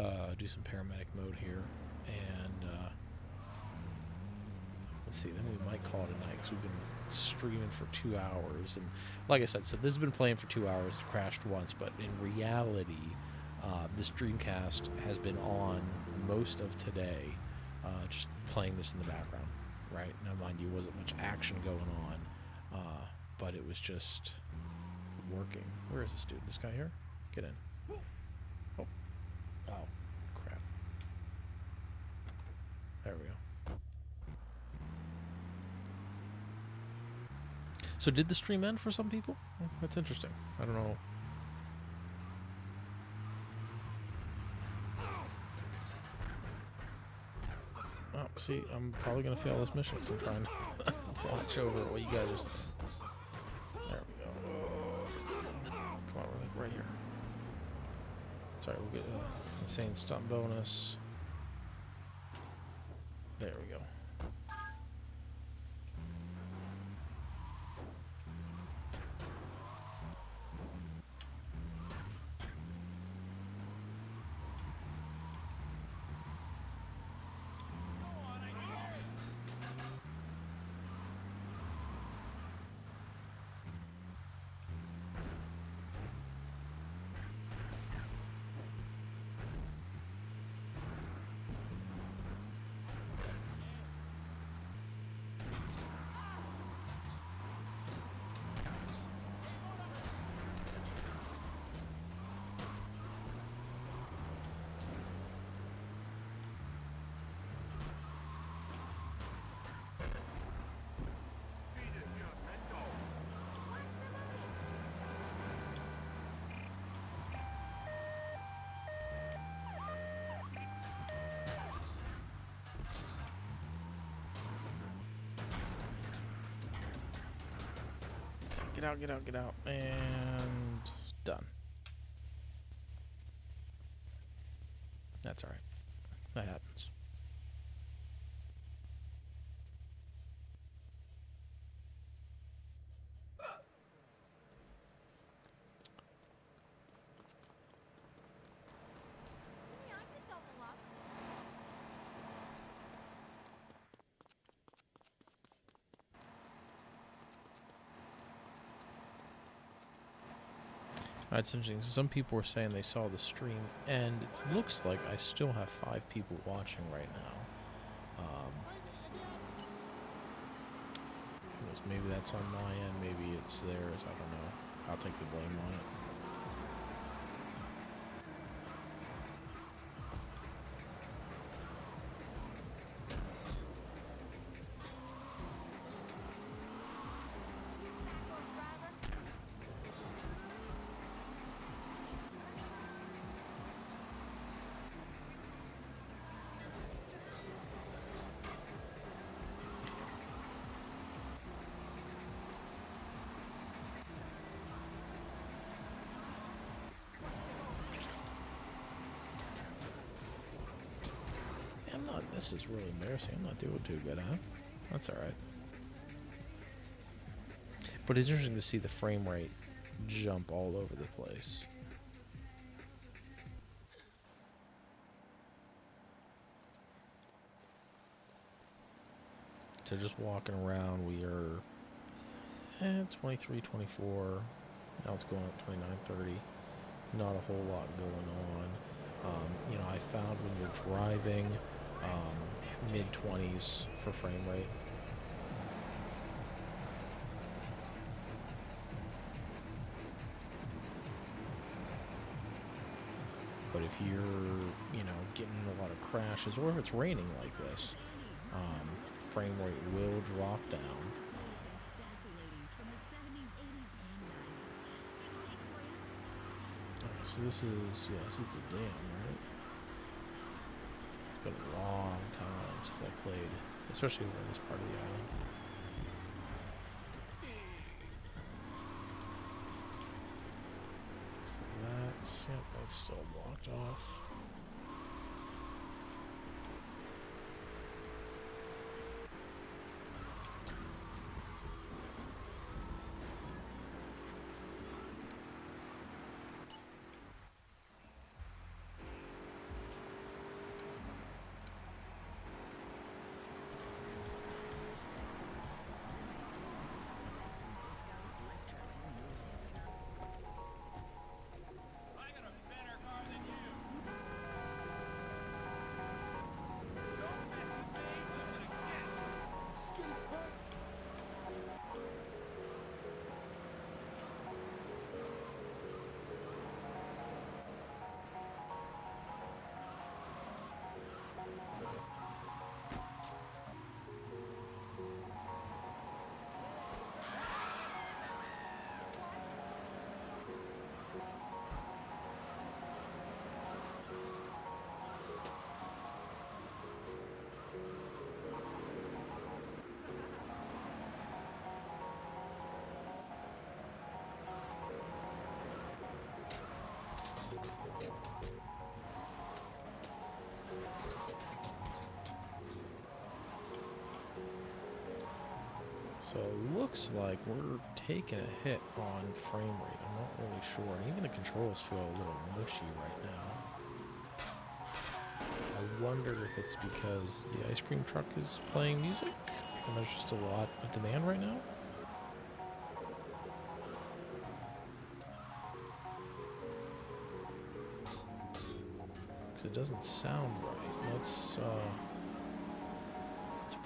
some paramedic mode here, and let's see. Then we might call it a night, because we've been streaming for 2 hours, and like I said, so this has been playing for 2 hours. It crashed once, but in reality, this Dreamcast has been on most of today, just playing this in the background, right? Now, mind you, wasn't much action going on, but it was just working. Where is this dude? This guy here? Get in. Oh, crap. There we go. So did the stream end for some people? That's interesting. I don't know. Oh, see, I'm probably going to fail this mission because I'm trying to watch over what you guys are saying. There we go. Come on, we're like right here. Sorry, we'll get an insane stunt bonus. There we go. Get out, get out, get out. And done. That's alright. That happens. It's interesting. Some people were saying they saw the stream, and it looks like I still have 5 people watching right now. Who knows, maybe that's on my end, maybe it's theirs. I don't know. I'll take the blame on it. This is really embarrassing. I'm not doing too good, huh? That's alright. But it's interesting to see the frame rate jump all over the place. So just walking around, we are at 23, 24. Now it's going at 29, 30. Not a whole lot going on. You know, I found when you're driving, mid-20s for frame rate. But if you're, you know, getting a lot of crashes, or if it's raining like this, frame rate will drop down. Okay, so this is the dam, right? It's been a long time since I played, especially over this part of the island. So that's still blocked off. So it looks like we're taking a hit on frame rate. I'm not really sure. And even the controls feel a little mushy right now. I wonder if it's because the ice cream truck is playing music and there's just a lot of demand right now. Because it doesn't sound right. Let's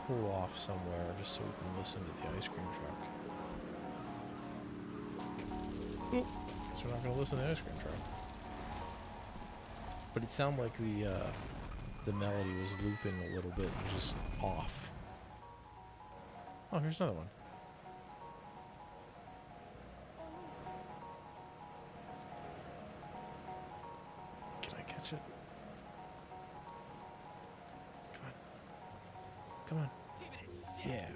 pull off somewhere just so we can listen to the ice cream truck. Oop. Guess we're not going to listen to the ice cream truck. But it sounded like the melody was looping a little bit and just off. Oh, here's another one. Can I catch it? Come on. Come on. Yeah.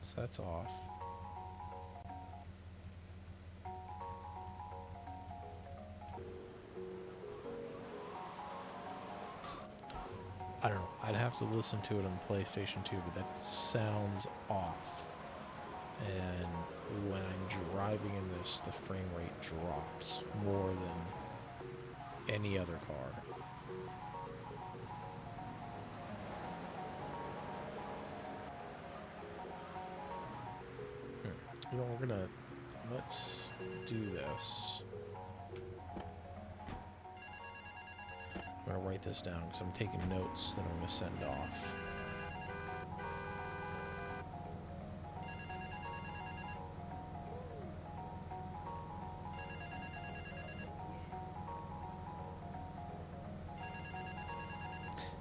So that's off. I don't know. I'd have to listen to it on PlayStation 2, but that sounds off. And when I'm driving in this, the frame rate drops more than any other car. You know, let's do this. I'm going to write this down because I'm taking notes that I'm going to send off.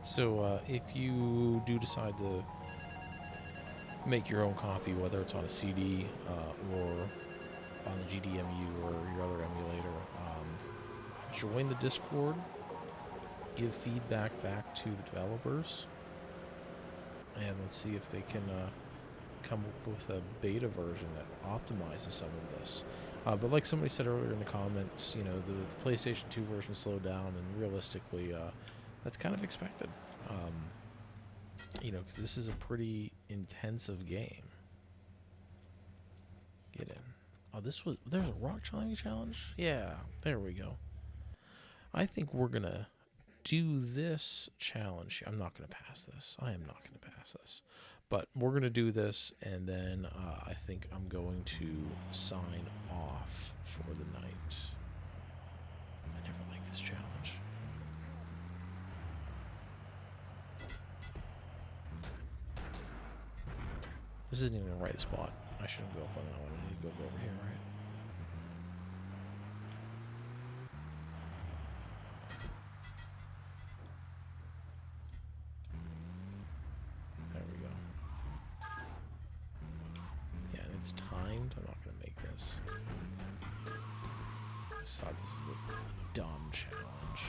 So if you do decide to make your own copy, whether it's on a CD or on the GDEMU or your other emulator, join the Discord. Give feedback back to the developers, and let's see if they can come up with a beta version that optimizes some of this. But like somebody said earlier in the comments, you know, the PlayStation 2 version slowed down, and realistically, that's kind of expected. You know, because this is a pretty intensive game. Get in. Oh, there's a rock climbing challenge? Yeah, there we go. I think we're going to do this challenge. I'm not going to pass this. I am not going to pass this. But we're going to do this, and then I think I'm going to sign off for the night. I never liked this challenge. This isn't even the right spot. I shouldn't go up on that one. I need to go over here, right? There we go. Yeah, and it's timed. I'm not going to make this. I thought this was a dumb challenge.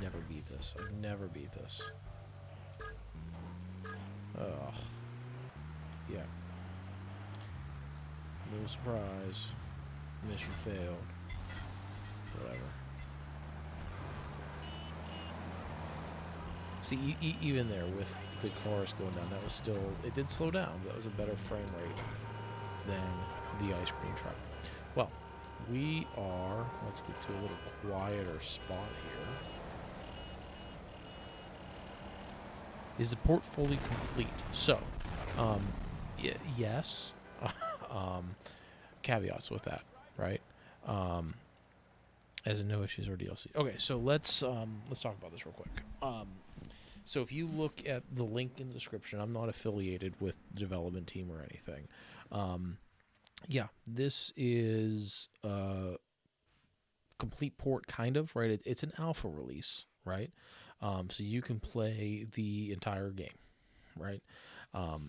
Never beat this. I've never beat this. Ugh. Yeah. No surprise. Mission failed. Whatever. See, even there with the chorus going down, that was still, it did slow down. That was a better frame rate than the ice cream truck. Well, we are, let's get to a little quieter spot here. Is the port fully complete? So, yes. Caveats with that, right? As in no issues or DLC. Okay, so let's talk about this real quick. So if you look at the link in the description, I'm not affiliated with the development team or anything. Yeah, this is a complete port, kind of, right? It's an alpha release, right? So you can play the entire game, right?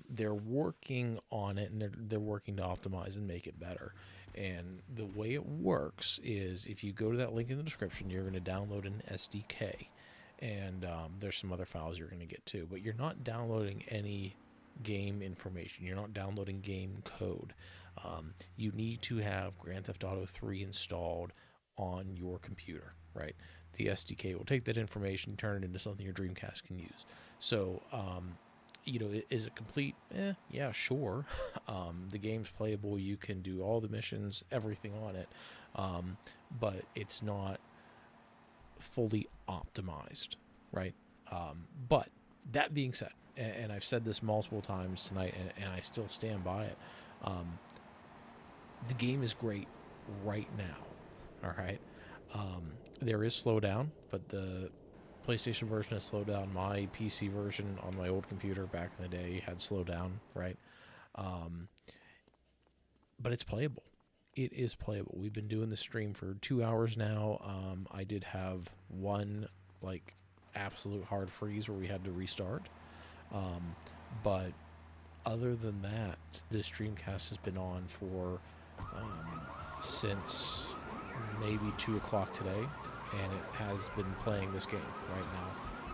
They're working on it, and they're working to optimize and make it better. And the way it works is if you go to that link in the description, you're going to download an SDK. And there's some other files you're going to get too. But you're not downloading any game information. You're not downloading game code. You need to have Grand Theft Auto 3 installed on your computer, right? the SDK will take that information, turn it into something your Dreamcast can use. So, is it complete? Yeah, sure. The game's playable. You can do all the missions, everything on it, but it's not fully optimized, right? But that being said, and I've said this multiple times tonight, and I still stand by it, the game is great right now, all right? There is slowdown, but the PlayStation version has slowed down. My PC version on my old computer back in the day had slowdown, right? But it's playable. It is playable. We've been doing the stream for 2 hours now. I did have one, absolute hard freeze where we had to restart. But other than that, this Dreamcast has been on for since maybe 2 o'clock today, and it has been playing this game right now.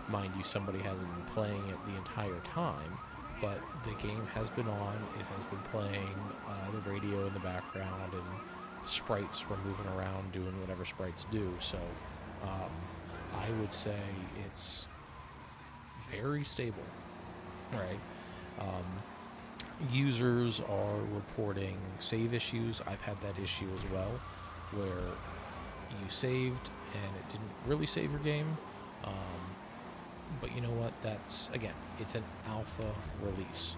Mind you, somebody hasn't been playing it the entire time, but the game has been on. It has been playing the radio in the background, and sprites were moving around doing whatever sprites do. So I would say it's very stable, right? Users are reporting save issues. I've had that issue as well, where you saved and it didn't really save your game. But you know what? That's, again, it's an alpha release.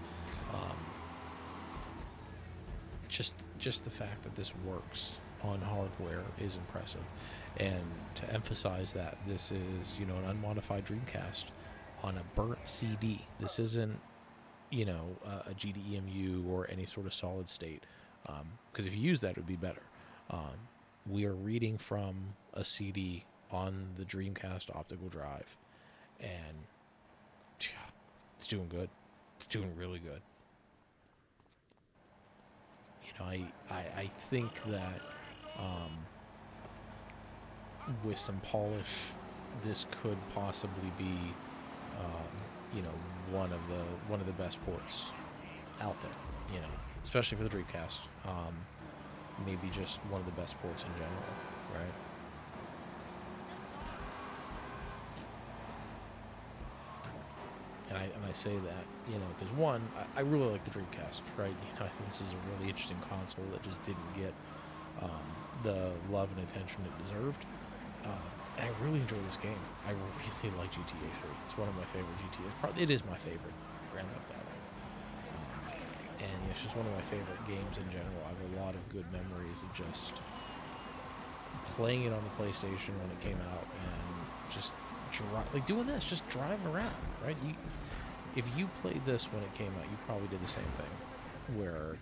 Just the fact that this works on hardware is impressive. And to emphasize that, this is, an unmodified Dreamcast on a burnt CD. This isn't, a GDEMU or any sort of solid state. Because if you use that, it would be better. We are reading from a CD on the Dreamcast optical drive, and it's doing good. It's doing really good. I think that with some polish, this could possibly be, one of the best ports out there. Especially for the Dreamcast. Maybe just one of the best ports in general, right? And I say that, because one, I really like the Dreamcast, right? I think this is a really interesting console that just didn't get the love and attention it deserved. And I really enjoy this game. I really like GTA3. It's one of my favorite GTAs. It is my favorite Grand Theft Auto. And it's just one of my favorite games in general. I have a lot of good memories of just playing it on the PlayStation when it came out, and just doing this, just driving around, right? If you played this when it came out, you probably did the same thing, where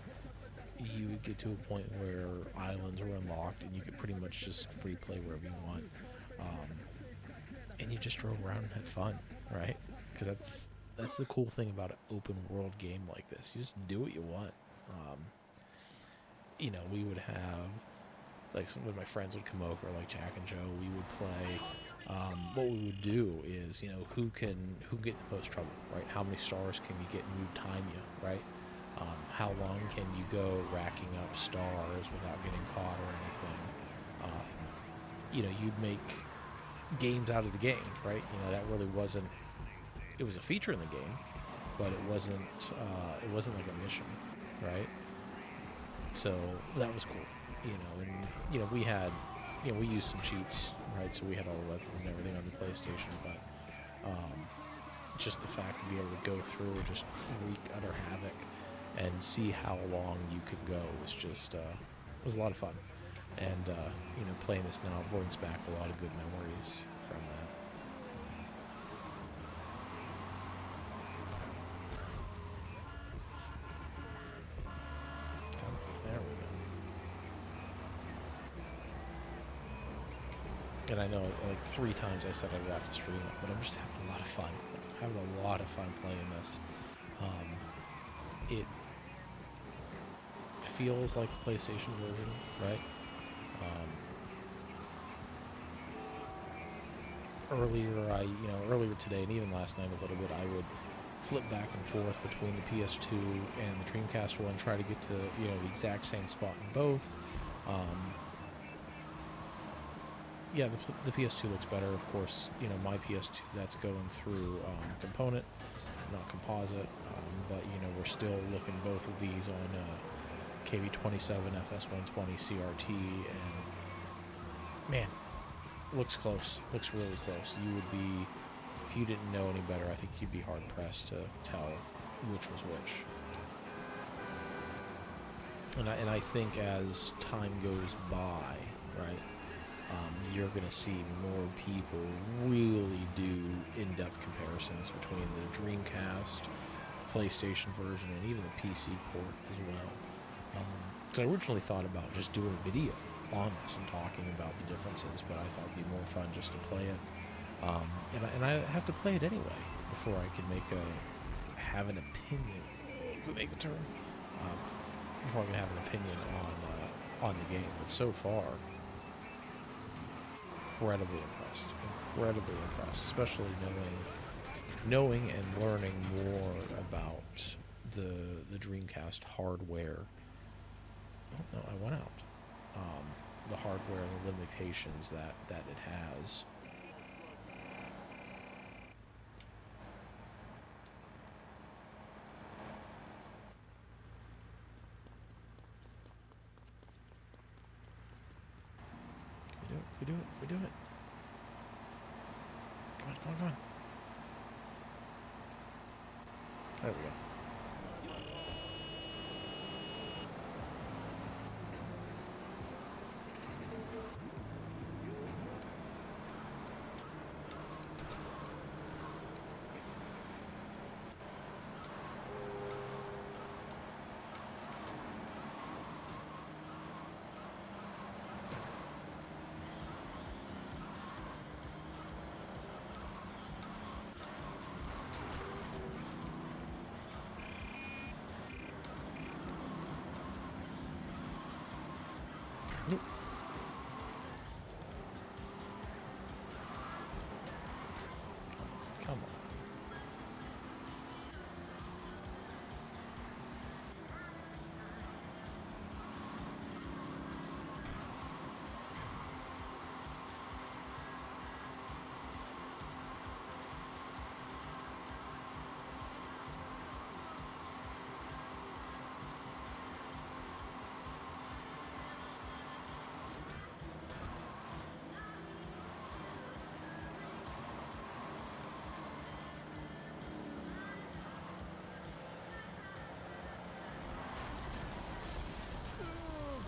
you would get to a point where islands were unlocked and you could pretty much just free play wherever you want, and you just drove around and had fun, right? Because that's the cool thing about an open world game like this. You just do what you want. We would have, some of my friends would come over, like Jack and Joe. We would play. What we would do is, who can get the most trouble, right? How many stars can you get and we'd time you, right? How long can you go racking up stars without getting caught or anything? You'd make games out of the game, right? That really wasn't. It was a feature in the game, but it wasn't like a mission, right? So that was cool, and we had, we used some cheats, right? So we had all the weapons and everything on the PlayStation, but just the fact to be able to go through and just wreak utter havoc and see how long you could go was just was a lot of fun. And playing this now brings back a lot of good memories from that. There we go. And I know, 3 times I said I would have to stream it, but I'm just having a lot of fun. I'm having a lot of fun playing this. It feels like the PlayStation version, right? Earlier today and even last night a little bit, I would flip back and forth between the PS2 and the Dreamcast one, try to get to, the exact same spot in both. yeah, the PS2 looks better. Of course, my PS2 that's going through component, not composite. But we're still looking both of these on KV27 FS120 CRT, and man, looks close. Looks really close. You would be, if you didn't know any better, I think you'd be hard pressed to tell which was which. And I think as time goes by, right, you're going to see more people really do in-depth comparisons between the Dreamcast, PlayStation version, and even the PC port as well. Because I originally thought about just doing a video on this and talking about the differences, but I thought it'd be more fun just to play it. And I have to play it anyway before I can have an opinion. Who make the term? Before I can have an opinion on the game. But so far, incredibly impressed, especially knowing and learning more about the Dreamcast hardware. Oh, no, I went out. The hardware and the limitations that it has. We do it. Come on. There we go. Nope. Come on.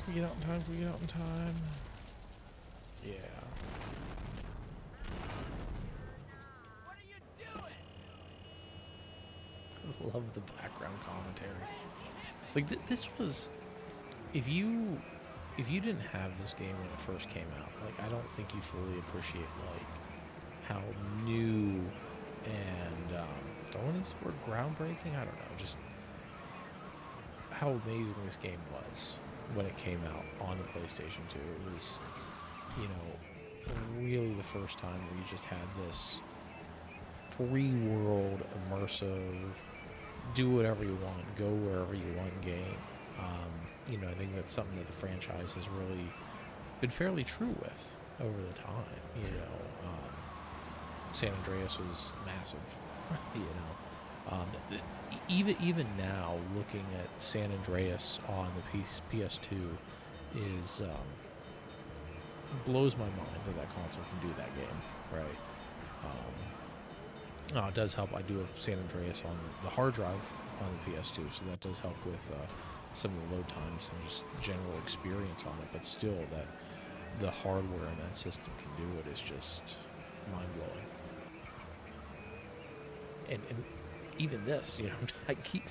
Can we get out in time? Yeah. What are you doing? I love the background commentary. Like this was, if you didn't have this game when it first came out, like I don't think you fully appreciate like how new and don't want to use the word groundbreaking. I don't know, just how amazing this game was when it came out on the PlayStation 2. It was, really the first time where you just had this free world, immersive, do whatever you want, go wherever you want game. I think that's something that the franchise has really been fairly true with over the time. San Andreas was massive. Even now, looking at San Andreas on the PS2 is blows my mind that console can do that game, right? It does help. I do have San Andreas on the hard drive on the PS2, so that does help with some of the load times and just general experience on it. But still, that the hardware in that system can do it is just mind-blowing. And even this, I keep,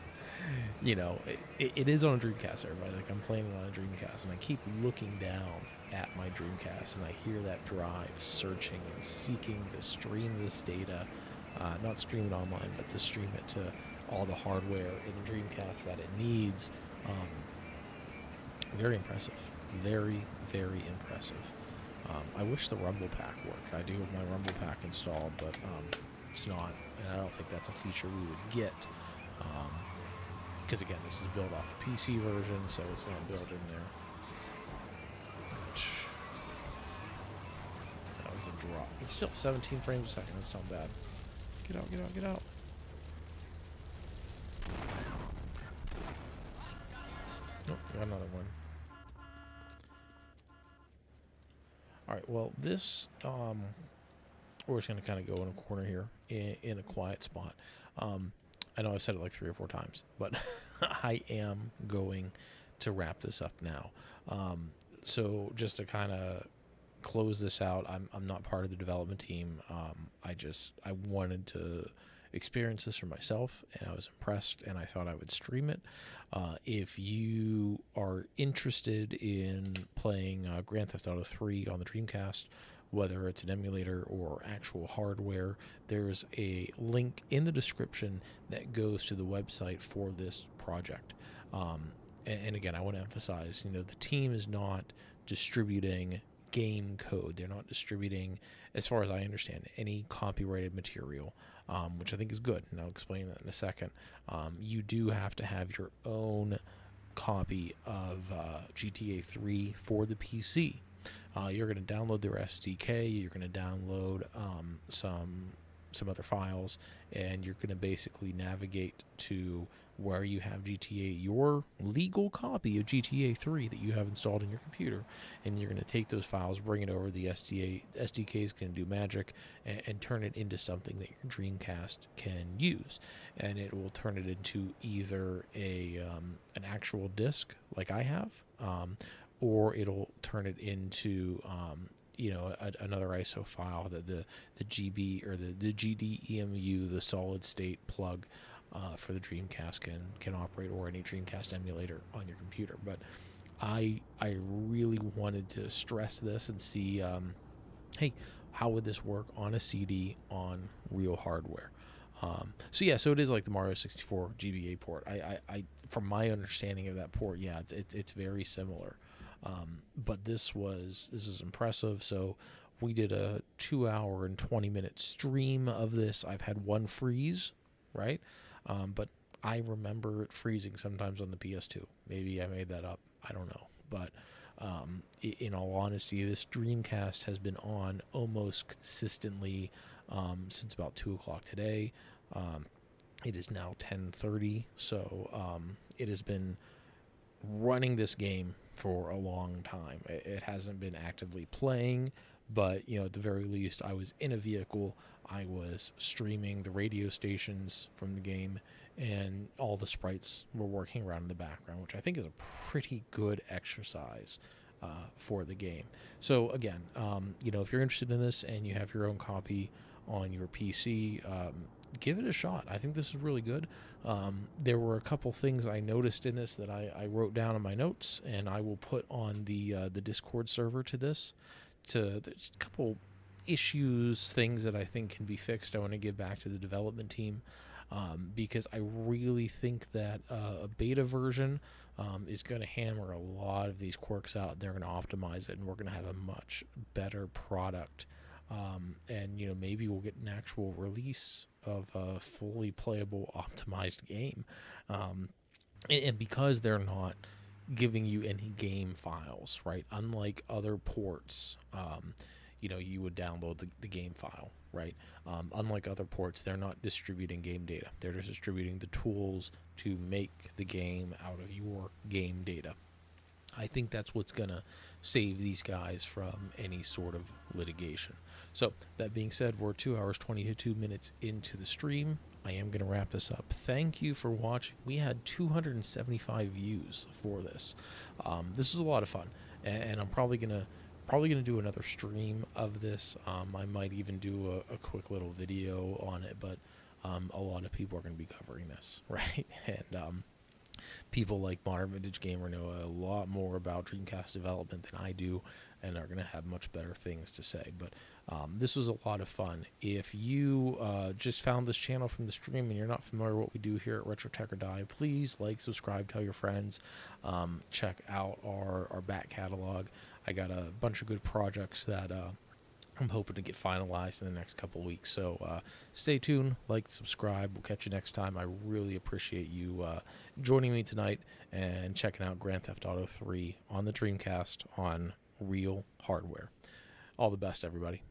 it is on a Dreamcast, everybody. Like, I'm playing it on a Dreamcast, and I keep looking down at my Dreamcast, and I hear that drive searching and seeking to stream this data, not stream it online, but to stream it to all the hardware in the Dreamcast that it needs. Very impressive. Very, very impressive. I wish the Rumble Pack worked. I do have my Rumble Pack installed, but it's not, and I don't think that's a feature we would get. Because again, this is built off the PC version, so it's not built in there. is a drop. It's still 17 frames a second. That's not bad. Get out, get out, get out. Oh, got another one. Alright, well, this, we're just going to kind of go in a corner here, in a quiet spot. I know I've said it like 3 or 4 times, but I am going to wrap this up now. So just to kind of close this out, I'm not part of the development team. I wanted to experience this for myself, and I was impressed, and I thought I would stream it. If you are interested in playing Grand Theft Auto 3 on the Dreamcast, whether it's an emulator or actual hardware, there's a link in the description that goes to the website for this project. And again, I want to emphasize, the team is not distributing game code. They're not distributing, as far as I understand, any copyrighted material, which I think is good, and I'll explain that in a second. You do have to have your own copy of GTA3 for the PC. You're going to download their SDK, you're going to download some other files, and you're going to basically navigate to where you have GTA, your legal copy of GTA 3 that you have installed in your computer, and you're going to take those files, bring it over. The SDK is going to do magic and turn it into something that your Dreamcast can use, and it will turn it into either an actual disc like I have, or it'll turn it into another ISO file that the GB or the GDEMU, the solid state plug for the Dreamcast can operate, or any Dreamcast emulator on your computer. But I really wanted to stress this and see, hey, how would this work on a CD on real hardware? So it is like the Mario 64 GBA port. I from my understanding of that port, yeah, it's very similar. But this is impressive. So we did a 2-hour and 20-minute stream of this. I've had one freeze, right? But I remember it freezing sometimes on the PS2. Maybe I made that up. I don't know. But in all honesty, this Dreamcast has been on almost consistently since about 2 o'clock today. It is now 10:30, so it has been running this game for a long time. It hasn't been actively playing, but at the very least, I was in a vehicle. I was streaming the radio stations from the game, and all the sprites were working around in the background, which I think is a pretty good exercise for the game. So again, if you're interested in this and you have your own copy on your PC, give it a shot. I think this is really good. There were a couple things I noticed in this that I wrote down in my notes, and I will put on the Discord server to this. There's a couple issues, things that I think can be fixed. I want to give back to the development team, because I really think that a beta version is going to hammer a lot of these quirks out. They're going to optimize it, and we're going to have a much better product. And maybe we'll get an actual release of a fully playable, optimized game. And because they're not giving you any game files, right? Unlike other ports, you would download the game file, right? Unlike other ports, they're not distributing game data. They're just distributing the tools to make the game out of your game data. I think that's what's going to save these guys from any sort of litigation. So that being said, we're 2 hours, 22 minutes into the stream. I am going to wrap this up. Thank you for watching. We had 275 views for this. This is a lot of fun, and I'm probably gonna do another stream of this. I might even do a quick little video on it, but a lot of people are going to be covering this, right? And people like Modern Vintage Gamer know a lot more about Dreamcast development than I do, and are going to have much better things to say. But this was a lot of fun. If you just found this channel from the stream and you're not familiar with what we do here at Retro Tech or Die, please like, subscribe, tell your friends. Check out our back catalog. I got a bunch of good projects that I'm hoping to get finalized in the next couple weeks. So stay tuned, like, subscribe. We'll catch you next time. I really appreciate you joining me tonight and checking out Grand Theft Auto 3 on the Dreamcast on real hardware. All the best, everybody.